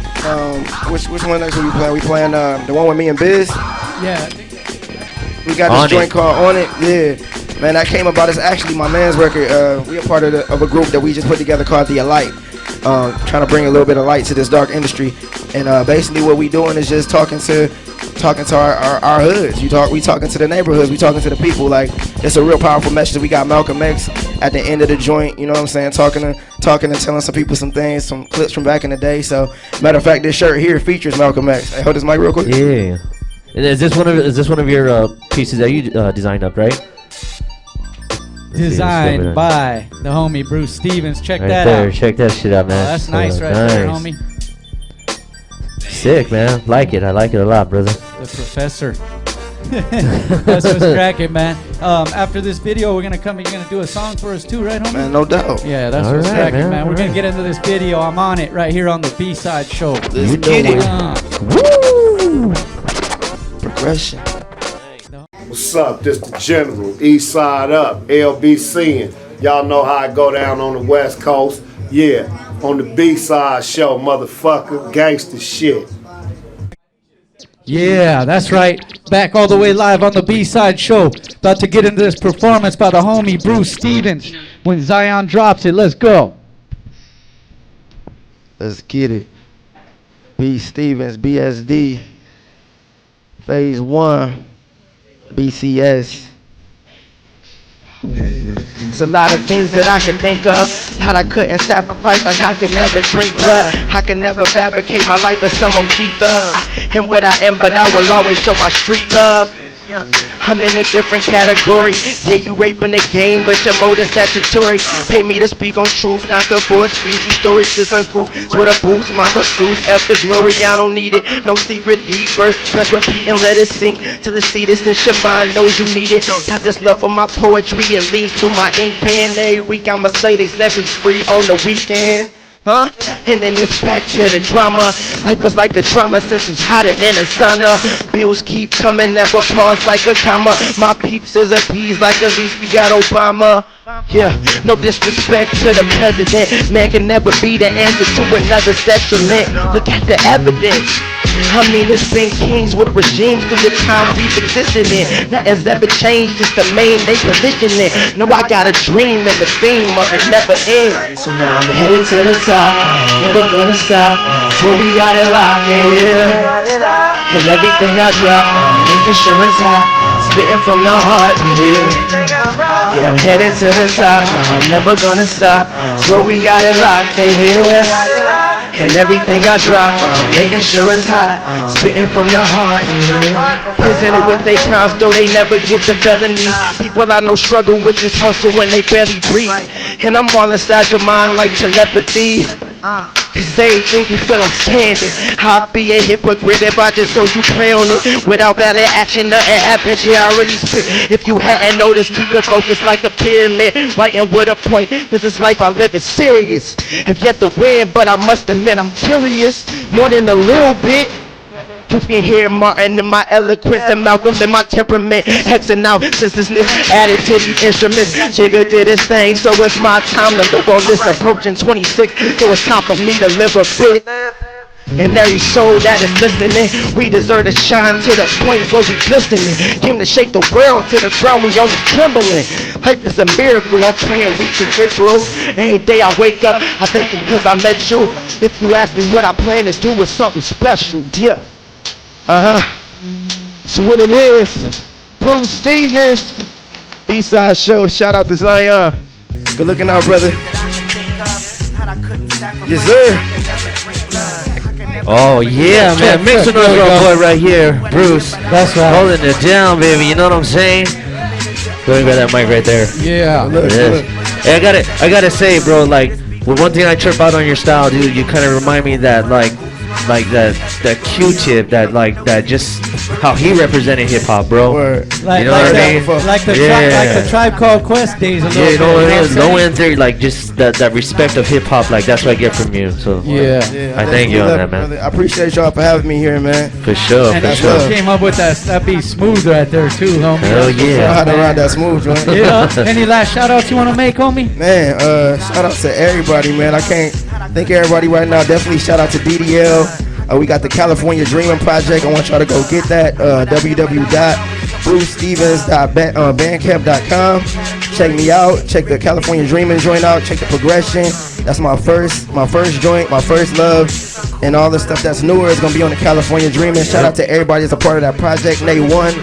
Which one next we playing? We playing the one with me and Biz. Yeah. We got this joint called On It. Yeah, man, that came about. It's actually my man's record. We are part of a group that we just put together called The Alight. Trying to bring a little bit of light to this dark industry. And basically what we doing is just talking to our hoods. We talking to the neighborhoods. We talking to the people. Like, it's a real powerful message. We got Malcolm X at the end of the joint. You know what I'm saying? Talking and telling some people some things, some clips from back in the day. So, matter of fact, this shirt here features Malcolm X. Hey, hold this mic real quick. Yeah. And is this one of your pieces that you designed up, right? Designed by the homie Bruce Stevens. Check right that there. out. Check that shit out, man. That's nice right there, homie. Sick, man. Like it. I like it a lot, brother. The professor. That's what's cracking, man. After this video, we're gonna come. You're gonna do a song for us too, right, homie? Man, no doubt. Yeah, that's what's cracking, man. We're gonna get into this video. I'm on it right here on the B-Side Show. Let's get it. Woo! Progression. What's up? This the General. East Side Up. LBCing. Y'all know how I go down on the West Coast. Yeah, on the B-Side Show, motherfucker. Gangsta shit. Yeah, that's right. Back all the way live on the B-Side Show. About to get into this performance by the homie Bruce Stevens. When Zion drops it, let's go. Let's get it. B. Stevens, BSD. Phase 1. BCS. It's a lot of things that I can think of that I couldn't sacrifice, like I could never drink blood. I can never fabricate my life as someone keep up. And what I am, but I will always show my street love. I'm in a different category. Yeah, you raping the game, but your motive statutory. Pay me to speak on truth, not the force. Crazy stories, just uncool. With a boost, my pursuit. After glory, I don't need it. No secret deep verse. Press repeat and let it sink to the seat. This your mind knows you need it. Got this love for my poetry and leads to my ink pen. Every week I'ma say they never free on the weekend. Huh? And then it's back to the drama. Life is like the drama since it's hotter than the sun. Bills keep coming, never pause like a comma. My peeps is a peas like at least we got Obama. Yeah, no disrespect to the president. Man can never be the answer to another settlement. Look at the evidence. I mean, it's been kings with regimes through the time we've existed in. Nothing's ever changed, just the main they positioning. No, I got a dream and the theme of it never ends. So now I'm headed to the top, never gonna stop. So we got it locked, yeah. And everything I drop, making sure it's hot. Spitting from the heart, yeah, I'm headed to the top, I'm never gonna stop. So we got it locked, yeah. And everything I drop, making sure it's hot. Spitting from the heart, presented with they crimes, though they never get the felony. People I know struggle with this hustle when they barely breathe. And I'm all inside your mind like telepathy. Cause they think you feel I'm standing. I'll be a hypocrite if I just show you play on it. Without that action, nothing happens. Yeah, I already spit. If you hadn't noticed, keep it focused like a pyramid. Writing with a point, this is life I live, it's serious. Have yet to win, but I must admit I'm curious. More than a little bit. You can hear Martin in my eloquence and Malcolm in my temperament. Hexing out senselessness added to the instruments. Jigga did his thing, so it's my time to live on this. Approaching 26, so it's time for me to live a bit. And every soul that is listening, we deserve to shine to the point where we glistening. Came to shake the world to the ground, we only trembling. Life is a miracle, I'm praying we can get through. Every day I wake up, I think because I met you. If you ask me what I plan to do with something special, yeah. So what it is, Bruce Stevens, B-Side Show, shout out to Zion. Good looking out, brother. Yes, sir. Oh yeah, man, mix with our boy right here, Bruce. That's right. Holding it down, baby. You know what I'm saying? Go ahead and grab that mic right there. Yeah. Hey, I gotta say, bro, like, well, one thing I trip out on your style, dude, you kind of remind me that, like that Q-Tip, that just how he represented hip hop, bro. Like, you know what I mean? Like the Tribe Called Quest days a little bit. You know what I mean? No answer, like just that respect of hip hop, like that's what I get from you. So yeah, I thank you on that, man. Brother. I appreciate y'all for having me here, man. For sure, and for sure. Came up with that beat smooth right there too, homie. Hell yeah. I had to ride that smooth joint. Yeah. Any last shout outs you want to make, homie? Man, shout out to everybody, man. I can't thank everybody right now. Definitely shout out to DDL. We got the California Dreaming Project. I want y'all to go get that. www.brucestevens.bandcamp.com. Check me out. Check the California Dreaming joint out. Check the progression. That's my first joint, my first love. and all the stuff that's newer is gonna be on the California Dreaming. Shout out to everybody that's a part of that project. Day one.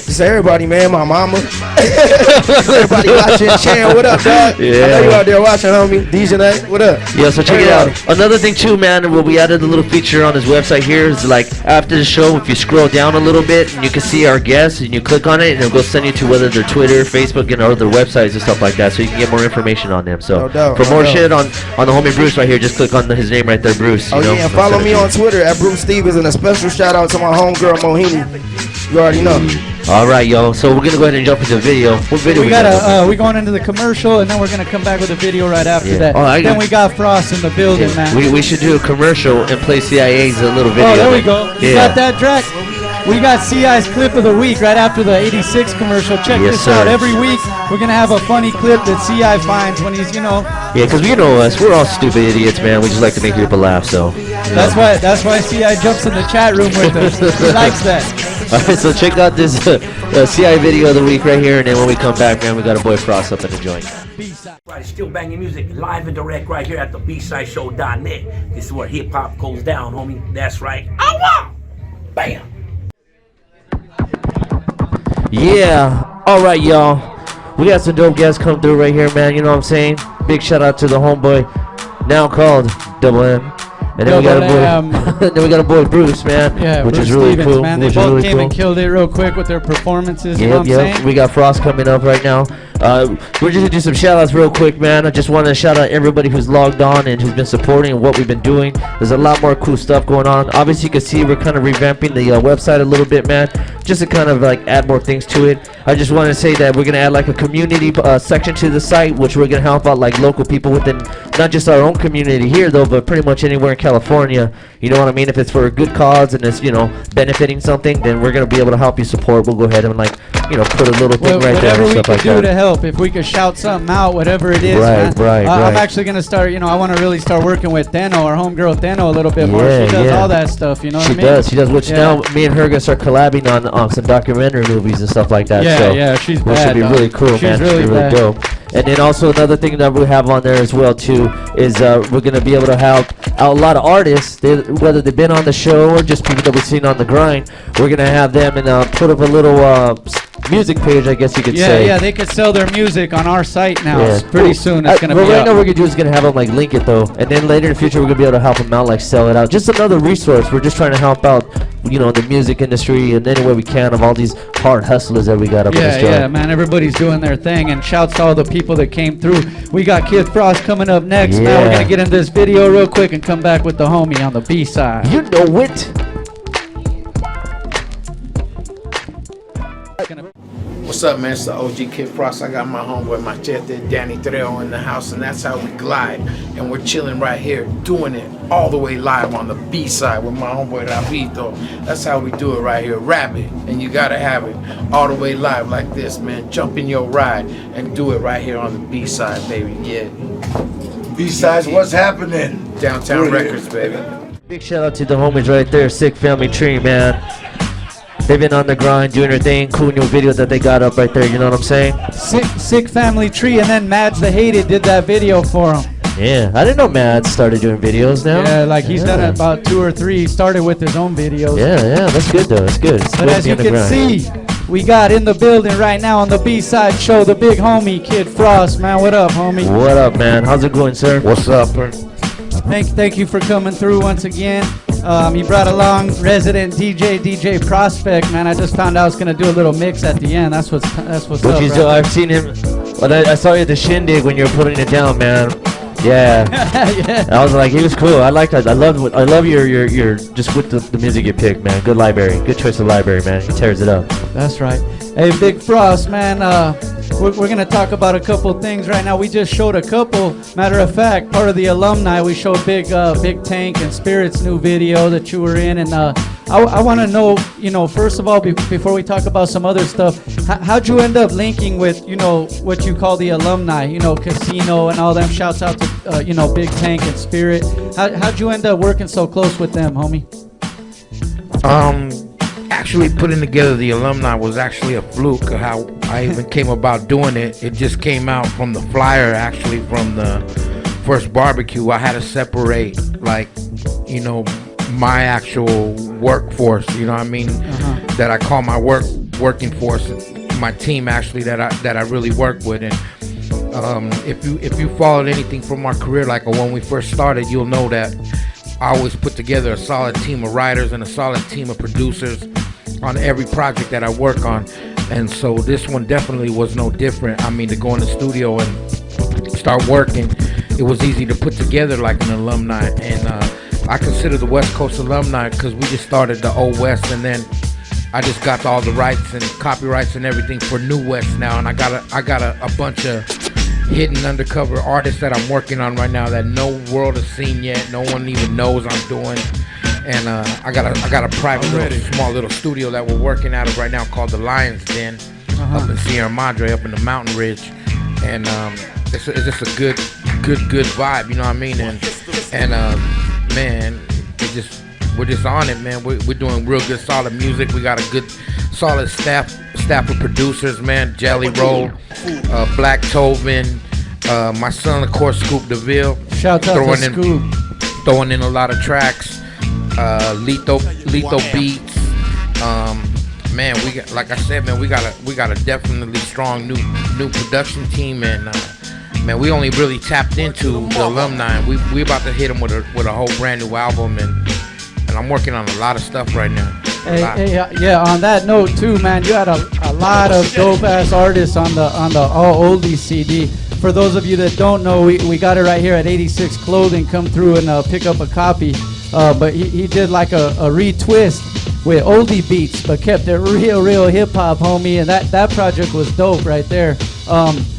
Just everybody, man, my mama. Everybody watching. Chan, what up, dog? Yeah. I know you out there watching, homie. DJ Night, what up? Yeah, so check it out. Another thing too, man, well, we added a little feature on his website here is like after the show, if you scroll down a little bit and you can see our guests and you click on it and it'll go send you to whether their Twitter, Facebook, and other websites and stuff like that, so you can get more information on them. So for more shit on the homie Bruce right here, just click on his name right there, Bruce. Oh, yeah, and follow me on Twitter at Bruce Stevens, and a special shout out to my homegirl Mohini. You already know. All right, yo. So we're gonna go ahead and jump into the video. What video we got? We going into the commercial, and then we're gonna come back with a video right after that. Then we got Frost in the building, man. We should do a commercial and play CIA's a little video. Oh, there we go. You got that, Drakk? We got CI's clip of the week right after the 86 commercial. Check this out. Every week we're gonna have a funny clip that CI finds when he's, Yeah, because you know us, we're all stupid idiots, man. We just like to make people laugh. So that's why CI jumps in the chat room with us. He likes that. All right, so check out this CI video of the week right here, and then when we come back, man, we got a boy Frost up in the joint. Right, still banging music live and direct right here at the bsideshow.net. This is where hip hop goes down, homie. That's right. Ow! Bam! Yeah, all right, y'all. We got some dope guests come through right here, man. You know what I'm saying? Big shout out to the homeboy, now called Double M. And then we got a boy, then we got a boy Bruce, man. Yeah, which Bruce is really Stevens, cool. man. They both came and killed it real quick with their performances. You know what I'm saying? We got Frost coming up right now. We're just gonna do some shout outs real quick, man. I just want to shout out everybody who's logged on and who's been supporting what we've been doing. There's a lot more cool stuff going on. Obviously, you can see we're kind of revamping the website a little bit, man, just to kind of like add more things to it. I just want to say that we're gonna add like a community section to the site, which we're gonna help out like local people within not just our own community here though, but pretty much anywhere in California. You know what I mean? If it's for a good cause and it's, benefiting something, then we're gonna be able to help you support. We'll go ahead and put a little thing right there and stuff like that. Whatever we can do to help, if we could shout something out, whatever it is, right. I'm actually gonna start. I want to really start working with Deno, our homegirl Deno, a little bit more. She does all that stuff. You know what I mean? She does. Which now me and her gonna start collabing on some documentary movies and stuff like that. She's which should be really cool, man. She's really dope. And then also another thing that we have on there as well too is we're gonna be able to help out a lot of artists, whether they've been on the show or just people that we've seen on the grind. We're gonna have them and put up a little music page, I guess you could say. Yeah, they could sell their music on our site now. Pretty soon it's gonna be right up. now we're gonna do is gonna have them like link it though, and then later in the future we're gonna be able to help them out, like sell it out. Just another resource. We're just trying to help out, the music industry in any way we can of all these hard hustlers that we got up in this joint. Yeah, man, everybody's doing their thing, and shouts to all the people that came through. We got Kid Frost coming up next. Now we're gonna get in this video real quick and come back with the homie on the B side. You know it. What's up, man? It's the OG Kid Frost. I got my homeboy Machete, Danny Trejo in the house, and that's how we glide. And we're chilling right here, doing it all the way live on the B side with my homeboy Rabito. That's how we do it right here. Rap it, and you gotta have it all the way live like this, man. Jump in your ride and do it right here on the B side, baby. Yeah. B-sides, what's happening? Downtown Records, baby. Big shout out to the homies right there, Sick Family Tree, man. They've been on the grind, doing their thing. Cool new video that they got up right there. You know what I'm saying? Sick Family Tree, and then Mads the Hated did that video for him. Yeah, I didn't know Mads started doing videos now. Yeah, like he's done about 2 or 3. He started with his own videos. Yeah, that's good though. That's good. But as you can see, we got in the building right now on the B-side show the big homie Kid Frost, man. What up, homie? What up, man? How's it going, sir? What's up, man? Thank you for coming through once again. He brought along resident DJ Prospect, man. I just found out I was gonna do a little mix at the end. That's what's up. Right? I've seen him. But I saw you at the shindig when you were putting it down, man. Yeah. Yeah. I was like, he was cool. I like that. I love your just with the music you picked, man. Good library. Good choice of library, man. He tears it up. That's right. Hey, Big Frost, man. We're going to talk about a couple things right now. We just showed a couple. Matter of fact, part of the alumni, we showed Big Tank and Spirit's new video that you were in. And I want to know, first of all, before we talk about some other stuff, how'd you end up linking with, what you call the alumni, Casino and all them? Shouts out to, Big Tank and Spirit. How'd you end up working so close with them, homie? Actually putting together the alumni was actually a fluke. How I even came about doing it, it just came out from the flyer, actually from the first barbecue. I had to separate like you know, my actual workforce, you know what I mean, that I call my working force, my team actually that I really work with. And if you followed anything from our career, like when we first started, you'll know that I always put together a solid team of writers and a solid team of producers on every project that I work on. And so this one definitely was no different. I mean, to go in the studio and start working, it was easy to put together like an alumni. And I consider the West Coast alumni because we just started the Old West, and then I just got all the rights and copyrights and everything for New West now. And I got a bunch of hidden undercover artists that I'm working on right now that no world has seen yet. No one even knows I'm doing. And I got a private small little studio that we're working out of right now called the Lion's Den up in Sierra Madre, up in the mountain ridge. And it's just a good vibe, you know what I mean? And man, we're just on it, man. We're doing real good, solid music. We got a good, solid staff of producers, man. Jelly Roll, Black Tovin, my son, of course, Scoop DeVille. Shout out to Scoop. Throwing in a lot of tracks. Lethal Beats. Man, we got, like I said, man, we got a definitely strong new production team, and man, we only really tapped into the alumni. We about to hit them with a whole brand new album, and I'm working on a lot of stuff right now. Yeah. On that note too, man, you had a lot of dope ass artists on the All Oldies CD. For those of you that don't know, we got it right here at 86 Clothing. Come through and pick up a copy. But he did like a retwist with oldie beats, but kept it real hip hop, homie. And that project was dope right there.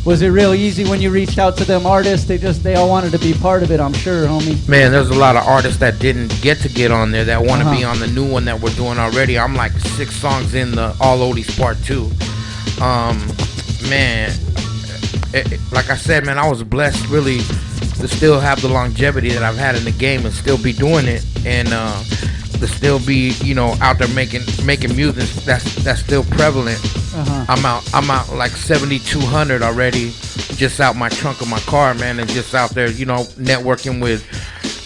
Was it real easy when you reached out to them artists? They all wanted to be part of it, I'm sure, homie. Man, there's a lot of artists that didn't get on there that want to be on the new one that we're doing already. I'm like 6 songs in the All Oldies Part 2. Man, like I said, man, I was blessed really to still have the longevity that I've had in the game and still be doing it, and to still be, you know, out there making music that's still prevalent. I'm out like 7,200 already, just out my trunk of my car, man, and just out there, you know, networking with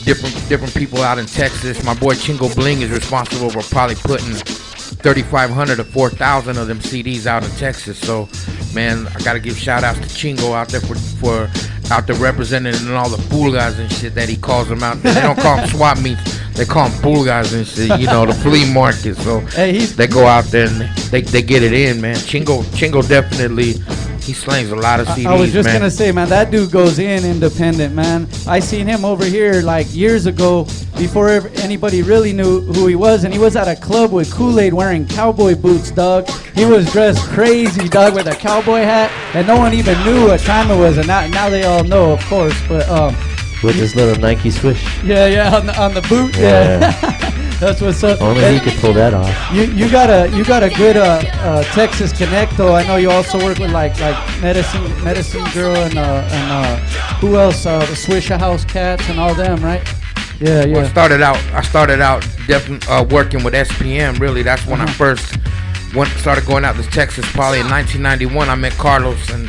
different people out in Texas. My boy Chingo Bling is responsible for probably putting 3,500 to 4,000 of them CDs out in Texas. So, man, I gotta give shout outs to Chingo out there for out there representing and all the pulgas and shit that he calls them out there. They don't call them swap meets, they call them pulgas and shit, you know, the flea market. So they go out there and they get it in, man. Chingo definitely, he slings a lot of CDs, I was just man. gonna say, man, that dude goes in independent, man. I seen him over here like years ago before anybody really knew who he was, and he was at a club with Kool-Aid wearing cowboy boots, dog. He was dressed crazy, dog, with a cowboy hat, and no one even knew what time it was, and now they all know, of course. But with his little Nike swoosh. Yeah, on the boot. Yeah. That's what's up. Only he could pull that off. You got a good Texas connect though. I know you also work with like Medicine Girl and who else? The Swisher House Cats and all them, right? Yeah. Well, I started out definitely working with SPM. Really, that's when I first started going out to Texas. Probably in 1991, I met Carlos and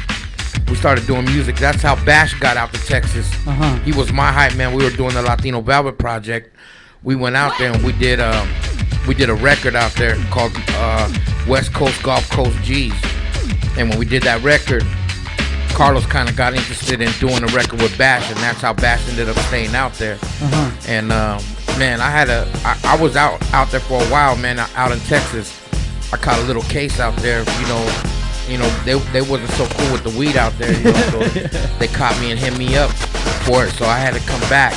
we started doing music. That's how Bash got out to Texas. He was my hype man. We were doing the Latino Velvet Project. We went out there and we did a record out there called West Coast Gulf Coast G's. And when we did that record, Carlos kind of got interested in doing a record with Bash, and that's how Bash ended up staying out there. And man, I was out there for a while, man, out in Texas. I caught a little case out there, you know, they wasn't so cool with the weed out there, you know, so they caught me and hit me up for it, so I had to come back.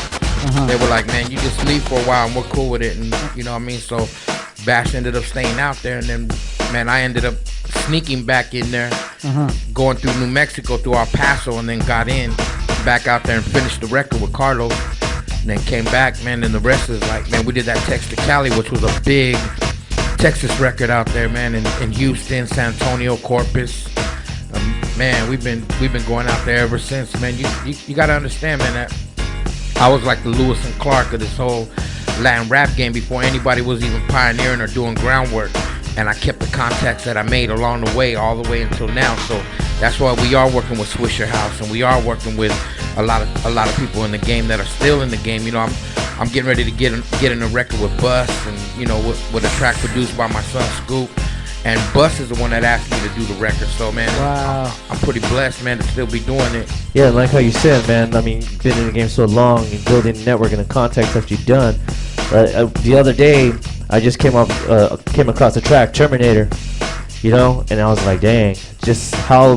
They were like, man, you just leave for a while and we're cool with it, and you know what I mean. So Bash ended up staying out there, and then, man, I ended up sneaking back in there, going through New Mexico, through El Paso, and then got in back out there and finished the record with Carlos, and then came back, man, and the rest is like, man, we did that Tex to Cali, which was a big Texas record out there, man, in Houston, San Antonio, Corpus. Man, we've been going out there ever since, man. You gotta understand, man, that I was like the Lewis and Clark of this whole Latin rap game before anybody was even pioneering or doing groundwork, and I kept the contacts that I made along the way, all the way until now. So that's why we are working with Swisher House, and we are working with a lot of people in the game that are still in the game. You know, I'm getting ready to get in a record with Bus, and you know, with a track produced by my son Scoop. And Bus is the one that asked me to do the record. So man, wow. I'm pretty blessed, man, to still be doing it. Yeah, like how you said, man. I mean, you've been in the game so long, and building a network and the contacts that you've done. The other day, I just came across the track Terminator, you know, and I was like, dang, just how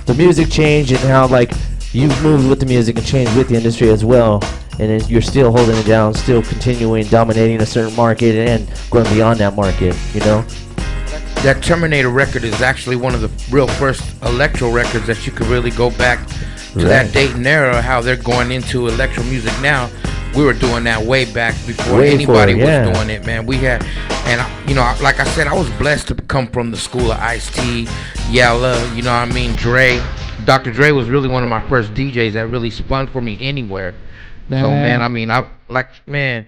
the music changed and how like you've moved with the music and changed with the industry as well. And then you're still holding it down, still continuing dominating a certain market and going beyond that market, you know. That Terminator record is actually one of the real first electro records that you could really go back to that date and era, how they're going into electro music now. We were doing that way back before anybody was doing it, man. We had, and you know, like I said, I was blessed to come from the school of Ice-T, Yella, you know what I mean, Dre. Dr. Dre was really one of my first DJs that really spun for me anywhere. So man, I mean, I like, man,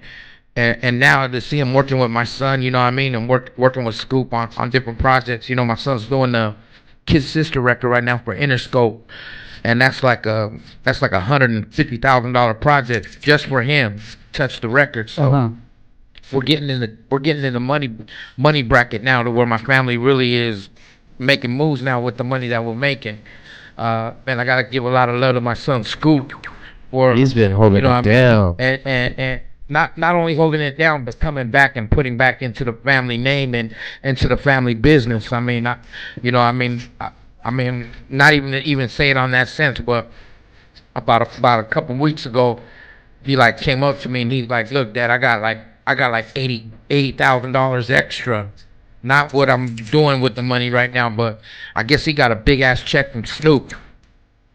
and now to see him working with my son, you know what I mean, and working with Scoop on different projects. You know, my son's doing the Kid Sister record right now for Interscope, and that's like a $150,000 project just for him. Touch the record, so we're getting in the money bracket now, to where my family really is making moves now with the money that we're making. Man, I gotta give a lot of love to my son Scoop. He's been holding it down, and not only holding it down, but coming back and putting back into the family name and into the family business. I mean, I mean, not even say it on that sense, but about a couple weeks ago, he like came up to me and he's like, "Look, Dad, I got like $80,000 extra." Not what I'm doing with the money right now, but I guess he got a big ass check from Snoop.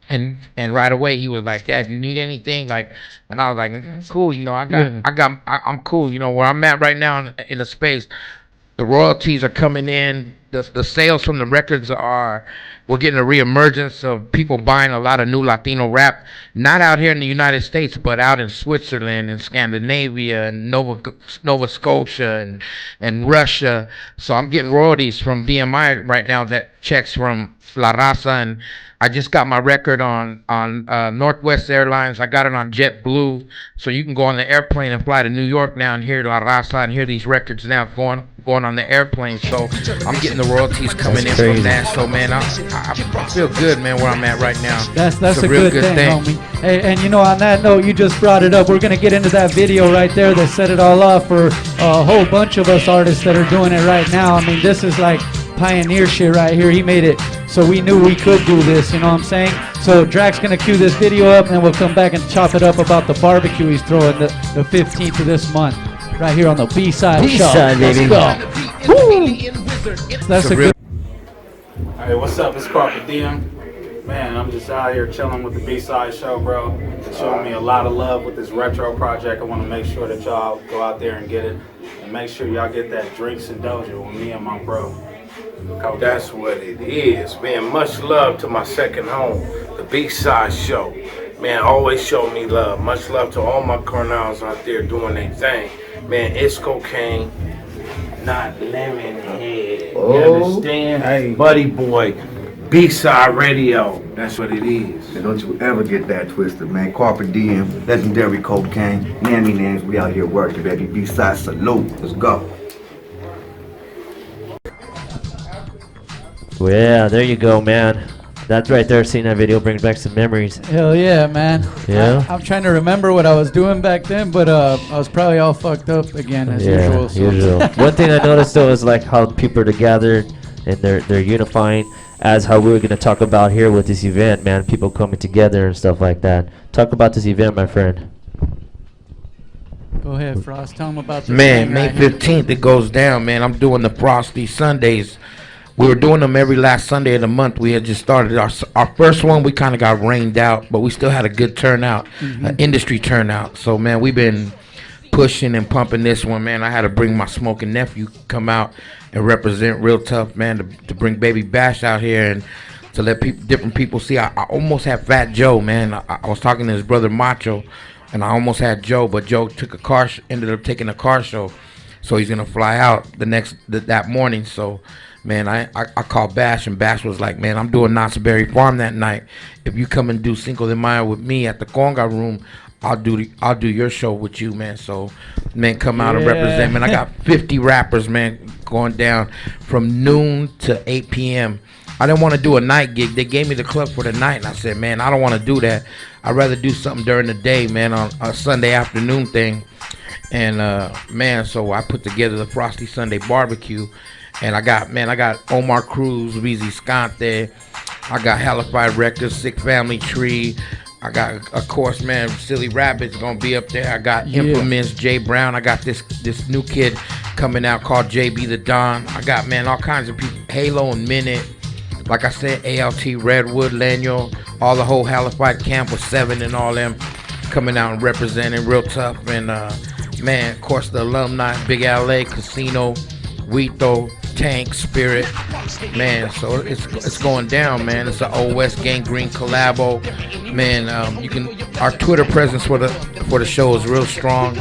And right away he was like, "Dad, you need anything?" Like, and I was like, "Cool, you know, I'm cool, you know, where I'm at right now in the space. The royalties are coming in. The sales from the records we're getting a reemergence of people buying a lot of new Latino rap, not out here in the United States, but out in Switzerland and Scandinavia and Nova Scotia and Russia. So I'm getting royalties from BMI right now, that checks from La Raza, and I just got my record on Northwest Airlines. I got it on JetBlue, so you can go on the airplane and fly to New York now and hear La Raza and hear these records now going on the airplane. So I'm getting the royalties coming in from that. So man, I feel good, man, where I'm at right now. That's a real good thing, homie. Hey, and you know, on that note, you just brought it up. We're gonna get into that video right there that set it all off for a whole bunch of us artists that are doing it right now. I mean, this is like pioneer shit right here. He made it so we knew we could do this, you know what I'm saying? So Drakk's gonna cue this video up, and then we'll come back and chop it up about the barbecue he's throwing the 15th of this month, right here on the B-Side Show. B-Side, baby. Let's go. Woo! That's a good. Hey, what's up? It's Carpe Diem. Man, I'm just out here chilling with the B-Side Show, bro. They're showing me a lot of love with this retro project. I want to make sure that y'all go out there and get it, and make sure y'all get that Drinks and Dojo with me and my bro. That's what it is, man. Much love to my second home, the B-Side Show. Man, always show me love. Much love to all my carnals out there doing their thing. Man, it's cocaine, not lemonhead. You understand? Hey, buddy boy, B-Side Radio. That's what it is. And don't you ever get that twisted, man. Carpe Diem, legendary cocaine. Nammy names, we out here working, baby. B-Side salute. Let's go. Well, yeah, there you go, man. That's right there. Seeing that video brings back some memories. Hell yeah, man. Yeah. I'm trying to remember what I was doing back then, but I was probably all fucked up again as usual. So. One thing I noticed though is like how people are together and they're unifying, as how we were gonna talk about here with this event, man. People coming together and stuff like that. Talk about this event, my friend. Go ahead, Frost. Tell them about this. Man, May 15th it goes down, man. I'm doing the Frosty Sundays. We were doing them every last Sunday of the month. We had just started our first one. We kind of got rained out, but we still had a good turnout, industry turnout. So, man, we've been pushing and pumping this one, man. I had to bring my smoking nephew come out and represent real tough, man, to bring Baby Bash out here and to let different people see. I almost had Fat Joe, man. I was talking to his brother Macho, and I almost had Joe, but Joe ended up taking a car show, so he's gonna fly out that morning. So. Man, I called Bash, and Bash was like, man, I'm doing Knott's Berry Farm that night. If you come and do Cinco de Mayo with me at the Conga Room, I'll do your show with you, man. So, man, come out and represent, man. I got 50 rappers, man, going down from noon to 8 p.m. I didn't want to do a night gig. They gave me the club for the night, and I said, man, I don't want to do that. I'd rather do something during the day, man, on a Sunday afternoon thing. And man, so I put together the Frosty Sunday Barbecue, and I got Omar Cruz, Weezy Scante, I got Halified Records, Sick Family Tree. I got, of course, man, Silly Rabbit's gonna be up there. I got Infamous, Jay Brown. I got this new kid coming out called JB the Don. I got, man, all kinds of people. Halo and Minute. Like I said, ALT, Redwood, Lanyo, all the whole Halified camp with 7 and all them coming out and representing real tough. And man, of course, the alumni, Big LA, Casino, Wito, Tank, Spirit, man. So it's going down, man. It's an Old West Gangrene collabo, man. Our Twitter presence for the show is real strong.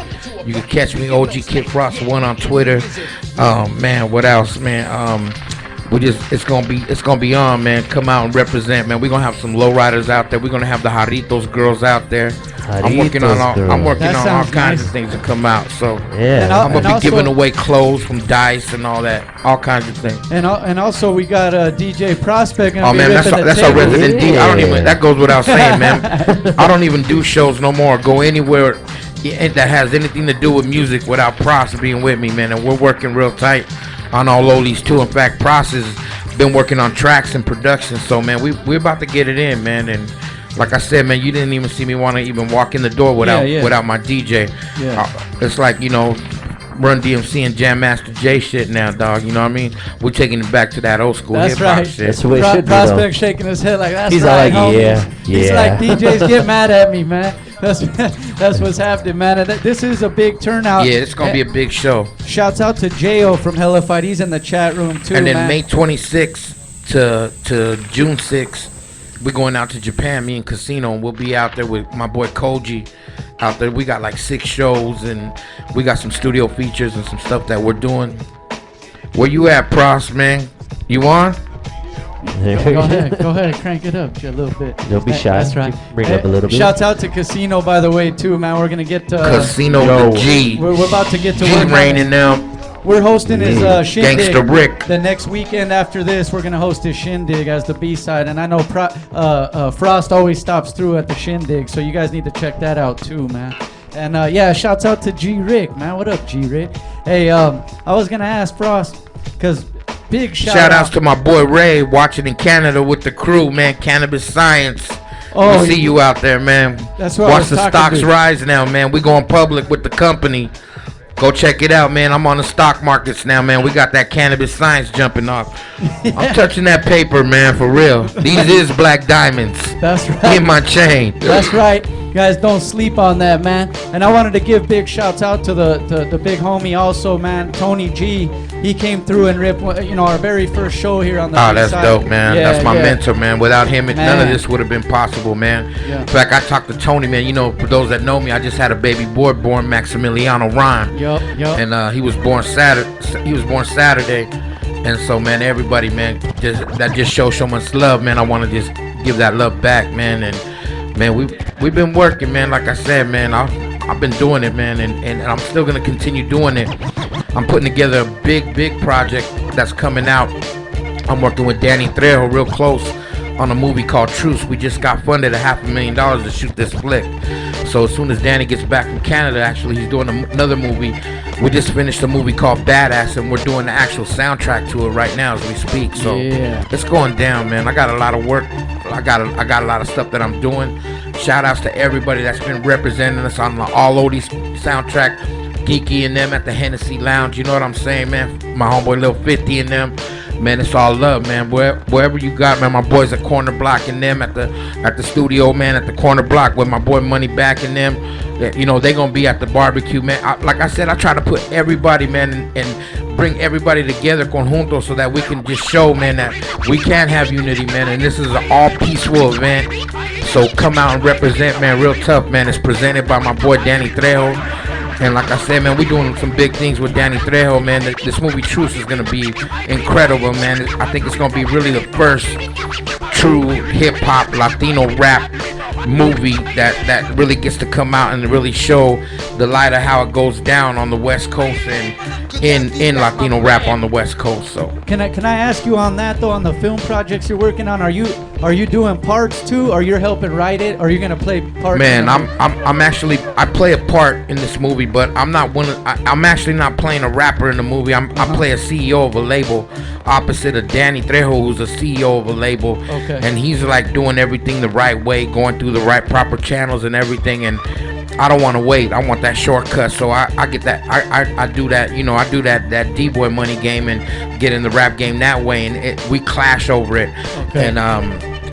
You can catch me, OG Kid Frost 1 on Twitter. Man, what else, man? It's gonna be on, man. Come out and represent, man. We're gonna have some lowriders out there. We're gonna have the Jarritos girls out there. I'm working on all kinds of things to come out. So I'm gonna be giving away clothes from Dice and all that, all kinds of things. And also we got DJ Prospect. Oh man, that's our resident DJ. I don't even. That goes without saying, man. I don't even do shows no more. Go anywhere that has anything to do with music without Pros being with me, man. And we're working real tight on all lowlies too. In fact, Pros has been working on tracks and production. So man, we're about to get it in, man. And like I said, man, you didn't even see me want to even walk in the door without my DJ. It's like, you know, Run DMC and Jam Master J shit now, dog. You know what I mean? We're taking it back to that old school hip hop shit. That's the way it should be, Prospect shaking his head like that's He's right. all like, homie. He's like, DJs get mad at me, man. That's what's happening, man. And this is a big turnout. Yeah, it's gonna be a big show. Shouts out to Jo from Hellified. He's in the chat room too. And then man. May 26th to June 6th, we're going out to Japan. Me and Casino, and we'll be out there with my boy Koji. Out there, we got like 6 shows, and we got some studio features and some stuff that we're doing. Where you at, Pros, man? You on? Go ahead, crank it up a little bit. Don't be shy. That's right. Bring it up a little bit. Shouts out to Casino, by the way, too, man. We're gonna get to Casino the G. We're about to get to G-Rain and them. We're hosting his shindig. Gangsta Rick. The next weekend after this, we're gonna host his shindig as the B-side, and I know Frost always stops through at the shindig, so you guys need to check that out too, man. And yeah, shouts out to G Rick, man. What up, G Rick? Hey, I was gonna ask Frost, cause big shout outs to my boy Ray watching in Canada with the crew, man. Cannabis Science. We see you out there, man. That's what Watch the stocks rise now, man. We going public with the company. Go check it out, man. I'm on the stock markets now, man. We got that Cannabis Science jumping off. I'm touching that paper, man, for real. These is black diamonds. That's right. In my chain. That's right. Guys, don't sleep on that, man. And I wanted to give big shouts out to the big homie also, man, Tony G. He came through and ripped, our very first show here on the that's side. dope, man. Yeah, that's my mentor, man. Without him, none of this would have been possible, man. Yeah. In fact, I talked to Tony, man. For those that know me, I just had a baby boy born, Maximiliano Rhyme. Yup. And he was born Saturday. And so, man, everybody, man, that just shows so much love, man. I want to just give that love back, man. And man, we've been working, man. Like I said, man, I've been doing it, man, and I'm still gonna continue doing it. I'm putting together a big project that's coming out. I'm working with Danny Trejo real close on a movie called Truce. We just got funded $500,000 to shoot this flick. So as soon as Danny gets back from Canada, actually, he's doing another movie. We just finished a movie called Badass, and we're doing the actual soundtrack to it right now as we speak. So it's going down, man. I got a lot of work. I got a lot of stuff that I'm doing. Shout outs to everybody that's been representing us on the All Oldies soundtrack. Geeky and them at the Hennessy Lounge. You know what I'm saying, man? My homeboy Lil 50 and them. Man, it's all love, man. Wherever you got, man, my boys at Corner Block and them at the studio, man, at the Corner Block with my boy Money Back and them. They gonna be at the barbecue, man. Like I said, I try to put everybody, man, and bring everybody together, conjunto, so that we can just show, man, that we can have unity, man. And this is an all peaceful event. So come out and represent, man, real tough, man. It's presented by my boy Danny Trejo. And like I said, man, we're doing some big things with Danny Trejo, man. This movie Truce is going to be incredible, man. I think it's going to be really the first true hip-hop Latino rap movie that really gets to come out and really show the light of how it goes down on the West Coast and in Latino rap on the West Coast. So can I ask you on that though, on the film projects you're working on, are you doing parts too, or you're helping write it, or you're gonna play parts? Man, I'm actually, I play a part in this movie, but I'm actually not playing a rapper in the movie. I play a CEO of a label opposite of Danny Trejo, who's a CEO of a label. Okay. And he's like doing everything the right way, going through the right proper channels and everything. And I don't want to wait. I want that shortcut. So I get that. I do that. You know, I do that D-boy money game and get in the rap game that way. And we clash over it. Okay.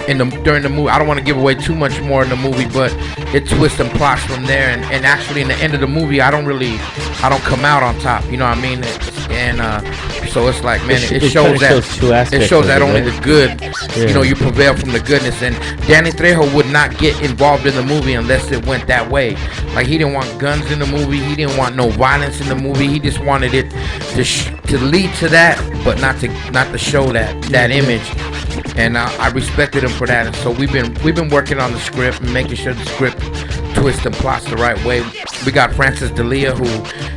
And during the movie, I don't want to give away too much more in the movie, but it twists and plots from there. And actually, in the end of the movie, I don't come out on top. You know what I mean? So it's like, man, it shows that only the good, you know, you prevail from the goodness. And Danny Trejo would not get involved in the movie unless it went that way. Like, he didn't want guns in the movie. He didn't want no violence in the movie. He just wanted it to lead to that, but not to show that image. And I respected him for that. And so we've been working on the script and making sure the script twists and plots the right way. We got Francis D'Elia, who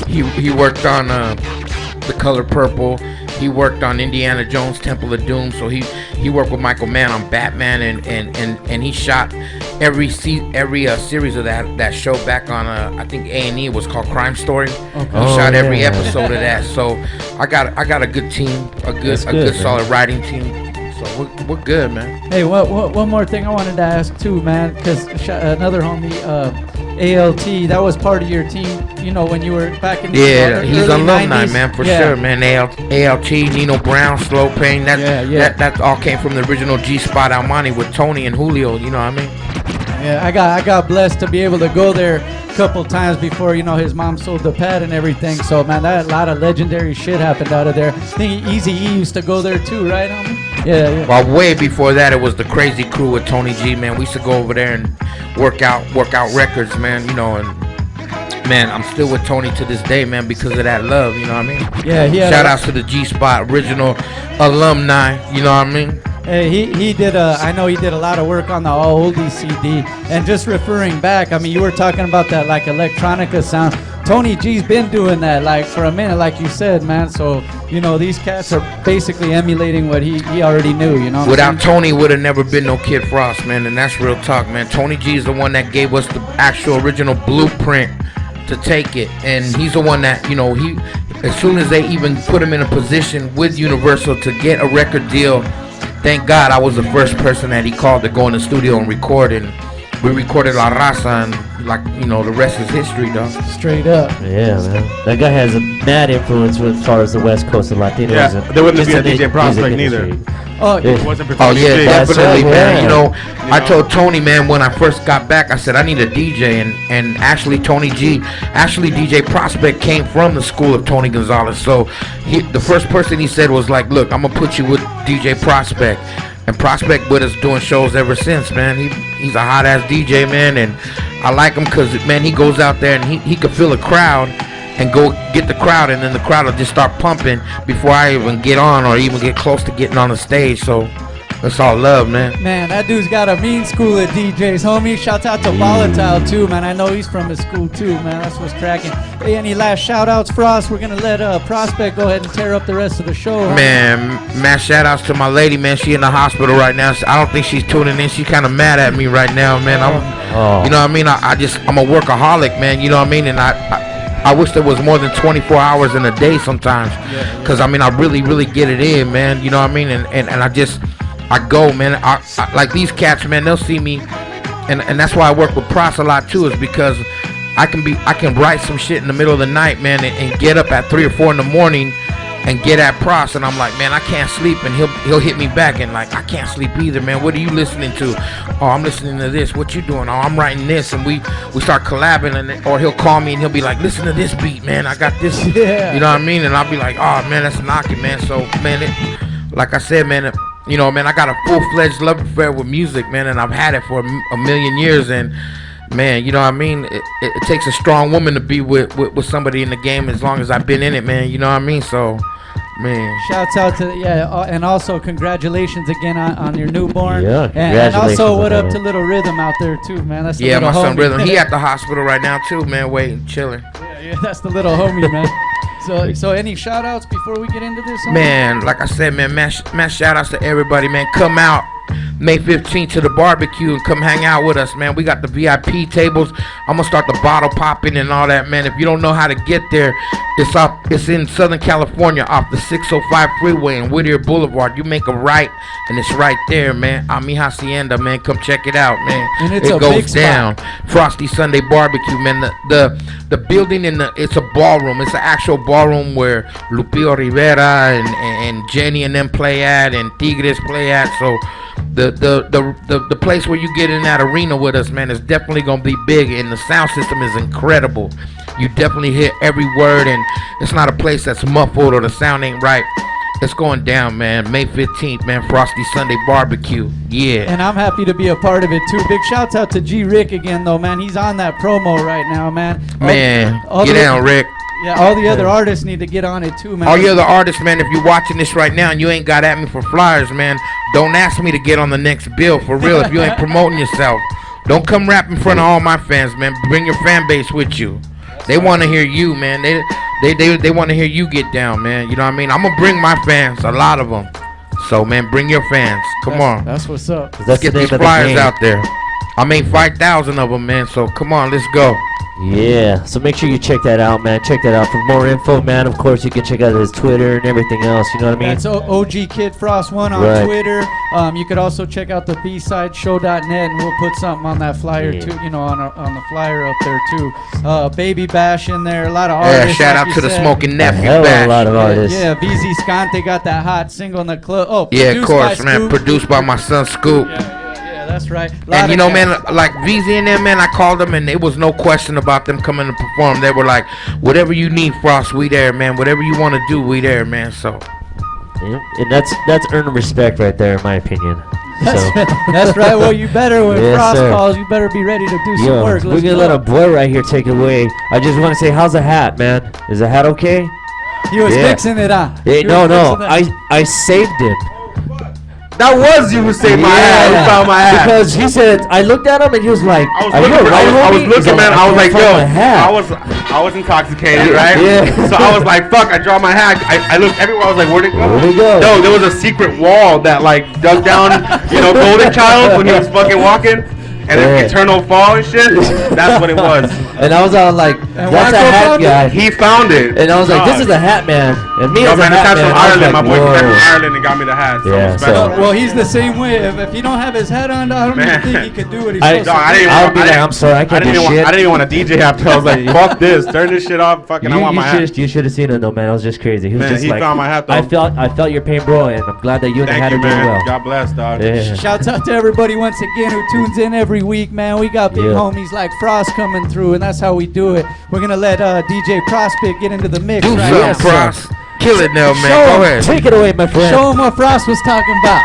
he worked on The Color Purple. He worked on Indiana Jones Temple of Doom. So he worked with Michael Mann on Batman, and he shot every series of that show back on I think A&E. It was called Crime Story. Okay. He shot every episode of that. So I got a good team, a good solid writing team. So we're good, man. Hey, one more thing I wanted to ask too, man, because another homie, ALT, that was part of your team, you know, when you were back in the he's early alumni, 90s. man, for sure, man. ALT, Nino Brown, Slow Pain, that all came from the original G-Spot Almani with Tony and Julio, you know what I mean? Yeah, I got blessed to be able to go there a couple times before, you know, his mom sold the pad and everything. So, man, a lot of legendary shit happened out of there. I think Eazy-E used to go there too, right, homie? Yeah. Well, way before that, it was the Crazy Crew with Tony G, man. We used to go over there and work out records, man, you know, and man, I'm still with Tony to this day, man, because of that love, you know what I mean? Yeah, shout outs to the G-Spot original alumni, you know what I mean? Hey, he did I know he did a lot of work on the All Oldies CD. And just referring back, I mean, you were talking about that like electronica sound. Tony G's been doing that like for a minute, like you said, man. So, you know, these cats are basically emulating what he already knew, you know. Without Tony, would have never been no Kid Frost, man, and that's real talk, man. Tony G is the one that gave us the actual original blueprint to take it, and he's the one that, you know, he, as soon as they even put him in a position with Universal to get a record deal, thank God I was the first person that he called to go in the studio and record, and we recorded La Raza, and like, you know, the rest is history, dog. Straight up. Yeah, man. That guy has a mad influence as far as the West Coast and Latinos. Yeah, there wouldn't be a DJ Prospect neither. Oh, yeah, definitely, man. Right. You know, I told Tony, man, when I first got back, I said I need a DJ, and actually DJ Prospect came from the school of Tony Gonzalez. So the first person he said was like, look, I'm gonna put you with DJ Prospect. And Prospect with us doing shows ever since, man. He's a hot ass DJ, man, and I like him because, man, he goes out there and he could feel a crowd and go get the crowd, and then the crowd will just start pumping before I even get on or even get close to getting on the stage. So that's all love, man. Man, that dude's got a mean school of DJs, homie. Shouts out to Volatile too, man. I know he's from his school too, man. That's what's cracking. Hey, any last shout outs, Frost? We're gonna let Prospect go ahead and tear up the rest of the show, homie. Man, shout outs to my lady, man. She in the hospital right now. I don't think she's tuning in. She's kind of mad at me right now, man. You know what I mean? I'm a workaholic, man. You know what I mean? And I wish there was more than 24 hours in a day sometimes, because I mean, I really get it in, man. You know what I mean? And I go, man. I like these cats, man. They'll see me, and that's why I work with Pros a lot too, is because I can write some shit in the middle of the night, man, and get up at 3 or 4 in the morning and get at Pros, and I'm like, man, I can't sleep, and he'll hit me back, and like, I can't sleep either, man. What are you listening to? Oh, I'm listening to this. What you doing? Oh, I'm writing this, and we start collabing, or he'll call me and he'll be like, listen to this beat, man. I got this. Yeah. You know what I mean? And I'll be like, oh man, that's knocking, man. So man, like I said, man. You know, man, I got a full-fledged love affair with music, man, and I've had it for a million years, and man, you know what I mean? It takes a strong woman to be with somebody in the game as long as I've been in it, man, you know what I mean? So Man. Shouts out to and also congratulations again on your newborn. Yeah, and also what on up that, to Little Rhythm out there too, man. That's the Yeah, little my son homie. Rhythm. He at the hospital right now too, man. Waiting, chilling. Yeah, that's the little homie, man. So any shout outs before we get into this? Homie? Man, like I said, man, mass shout outs to everybody, man. Come out May 15th to the barbecue and come hang out with us, man. We got the VIP tables. I'm gonna start the bottle popping and all that, man. If you don't know how to get there, it's in Southern California off the 605 freeway and Whittier Boulevard. You make a right and it's right there, man. Mi Hacienda, man. Come check it out, man. And it's it a goes big down. spot. Frosty Sunday Barbecue, man. The building it's a ballroom. It's an actual ballroom where Lupillo Rivera and Jenny and them play at and Tigres play at. So the place where you get in that arena with us, man, is definitely gonna be big, and the sound system is incredible. You definitely hear every word, and it's not a place that's muffled or the sound ain't right. It's going down, man. May 15th, man. Frosty Sunday Barbecue. Yeah. And I'm happy to be a part of it too. Big shouts out to G Rick again, though, man. He's on that promo right now, man. Man, get down, Rick. Yeah, all the other artists need to get on it too, man. All you other artists, man, if you're watching this right now and you ain't got at me for flyers, man, don't ask me to get on the next bill, for real, if you ain't promoting yourself. Don't come rap in front of all my fans, man. Bring your fan base with you. They want to hear you, man. They want to hear you get down, man. You know what I mean? I'm going to bring my fans, a lot of them. So, man, bring your fans. Come on. That's what's up. Let's get these flyers out there. I made 5,000 of them, man. So, come on, let's go. Yeah, so make sure you check that out, man. Check that out. For more info, man, of course, you can check out his Twitter and everything else. You know what I mean? That's OG Kid Frost 1 on Twitter. You could also check out the bsideshow.net, and we'll put something on that flyer too. You know, on the flyer up there too. Baby Bash in there. A lot of artists. Yeah, shout out to the Smoking Nephew Bash. A lot of artists. Yeah, BZ Scante got that hot single in the club. Oh, yeah, of course, man. Produced by my son Scoop. Yeah, that's right. And you know, man, like VZ and them, man, I called them and there was no question about them coming to perform. They were like, whatever you need, Frost, we there, man. Whatever you want to do, we there, man. So, yeah, and that's earning respect right there, in my opinion. That's right. Well, you better when Frost calls, you better be ready to do some work. We're gonna let a boy right here take it away. I just want to say, how's the hat, man? Is the hat okay? He was fixing it up. Hey, no, I saved it. That was you who saved my hat. Who found my hat? Because he said, I looked at him and he was like, I was looking, man. I was like, yo, I was intoxicated, right? Yeah. So I was like, fuck, I dropped my hat. I looked everywhere. I was like, where'd it go? Where'd it go? No, there was a secret wall that like dug down, Golden Child when he was fucking walking. And then Eternal Fall and shit. That's what it was. And I was all like, that's a hat guy. He found it. And I was like, this is a hat man. And me as a man, hat man. from Ireland. My boy came from whoa. Ireland and got me the hat. So Yeah, well, he's the same way. If you don't have his hat on, I don't even think he could do what he's supposed to do. I'm sorry, I can't do shit. I didn't even want to DJ after. I was like, fuck this. Turn this shit off. Fucking, I want my hat. You should have seen it though, man. It was just crazy. He was just he like, found my hat though. I felt your pain, bro, and I'm glad that you and the hat are doing well. God bless, dog. Yeah. Shouts out to everybody once again who tunes in every week, man. We got big homies like Frost coming through, and that's how we do it. We're gonna let DJ Prospect get into the mix. Do right something, now. Frost. Kill it now, man. Go ahead. Take it away, my friend. Show him what Frost was talking about.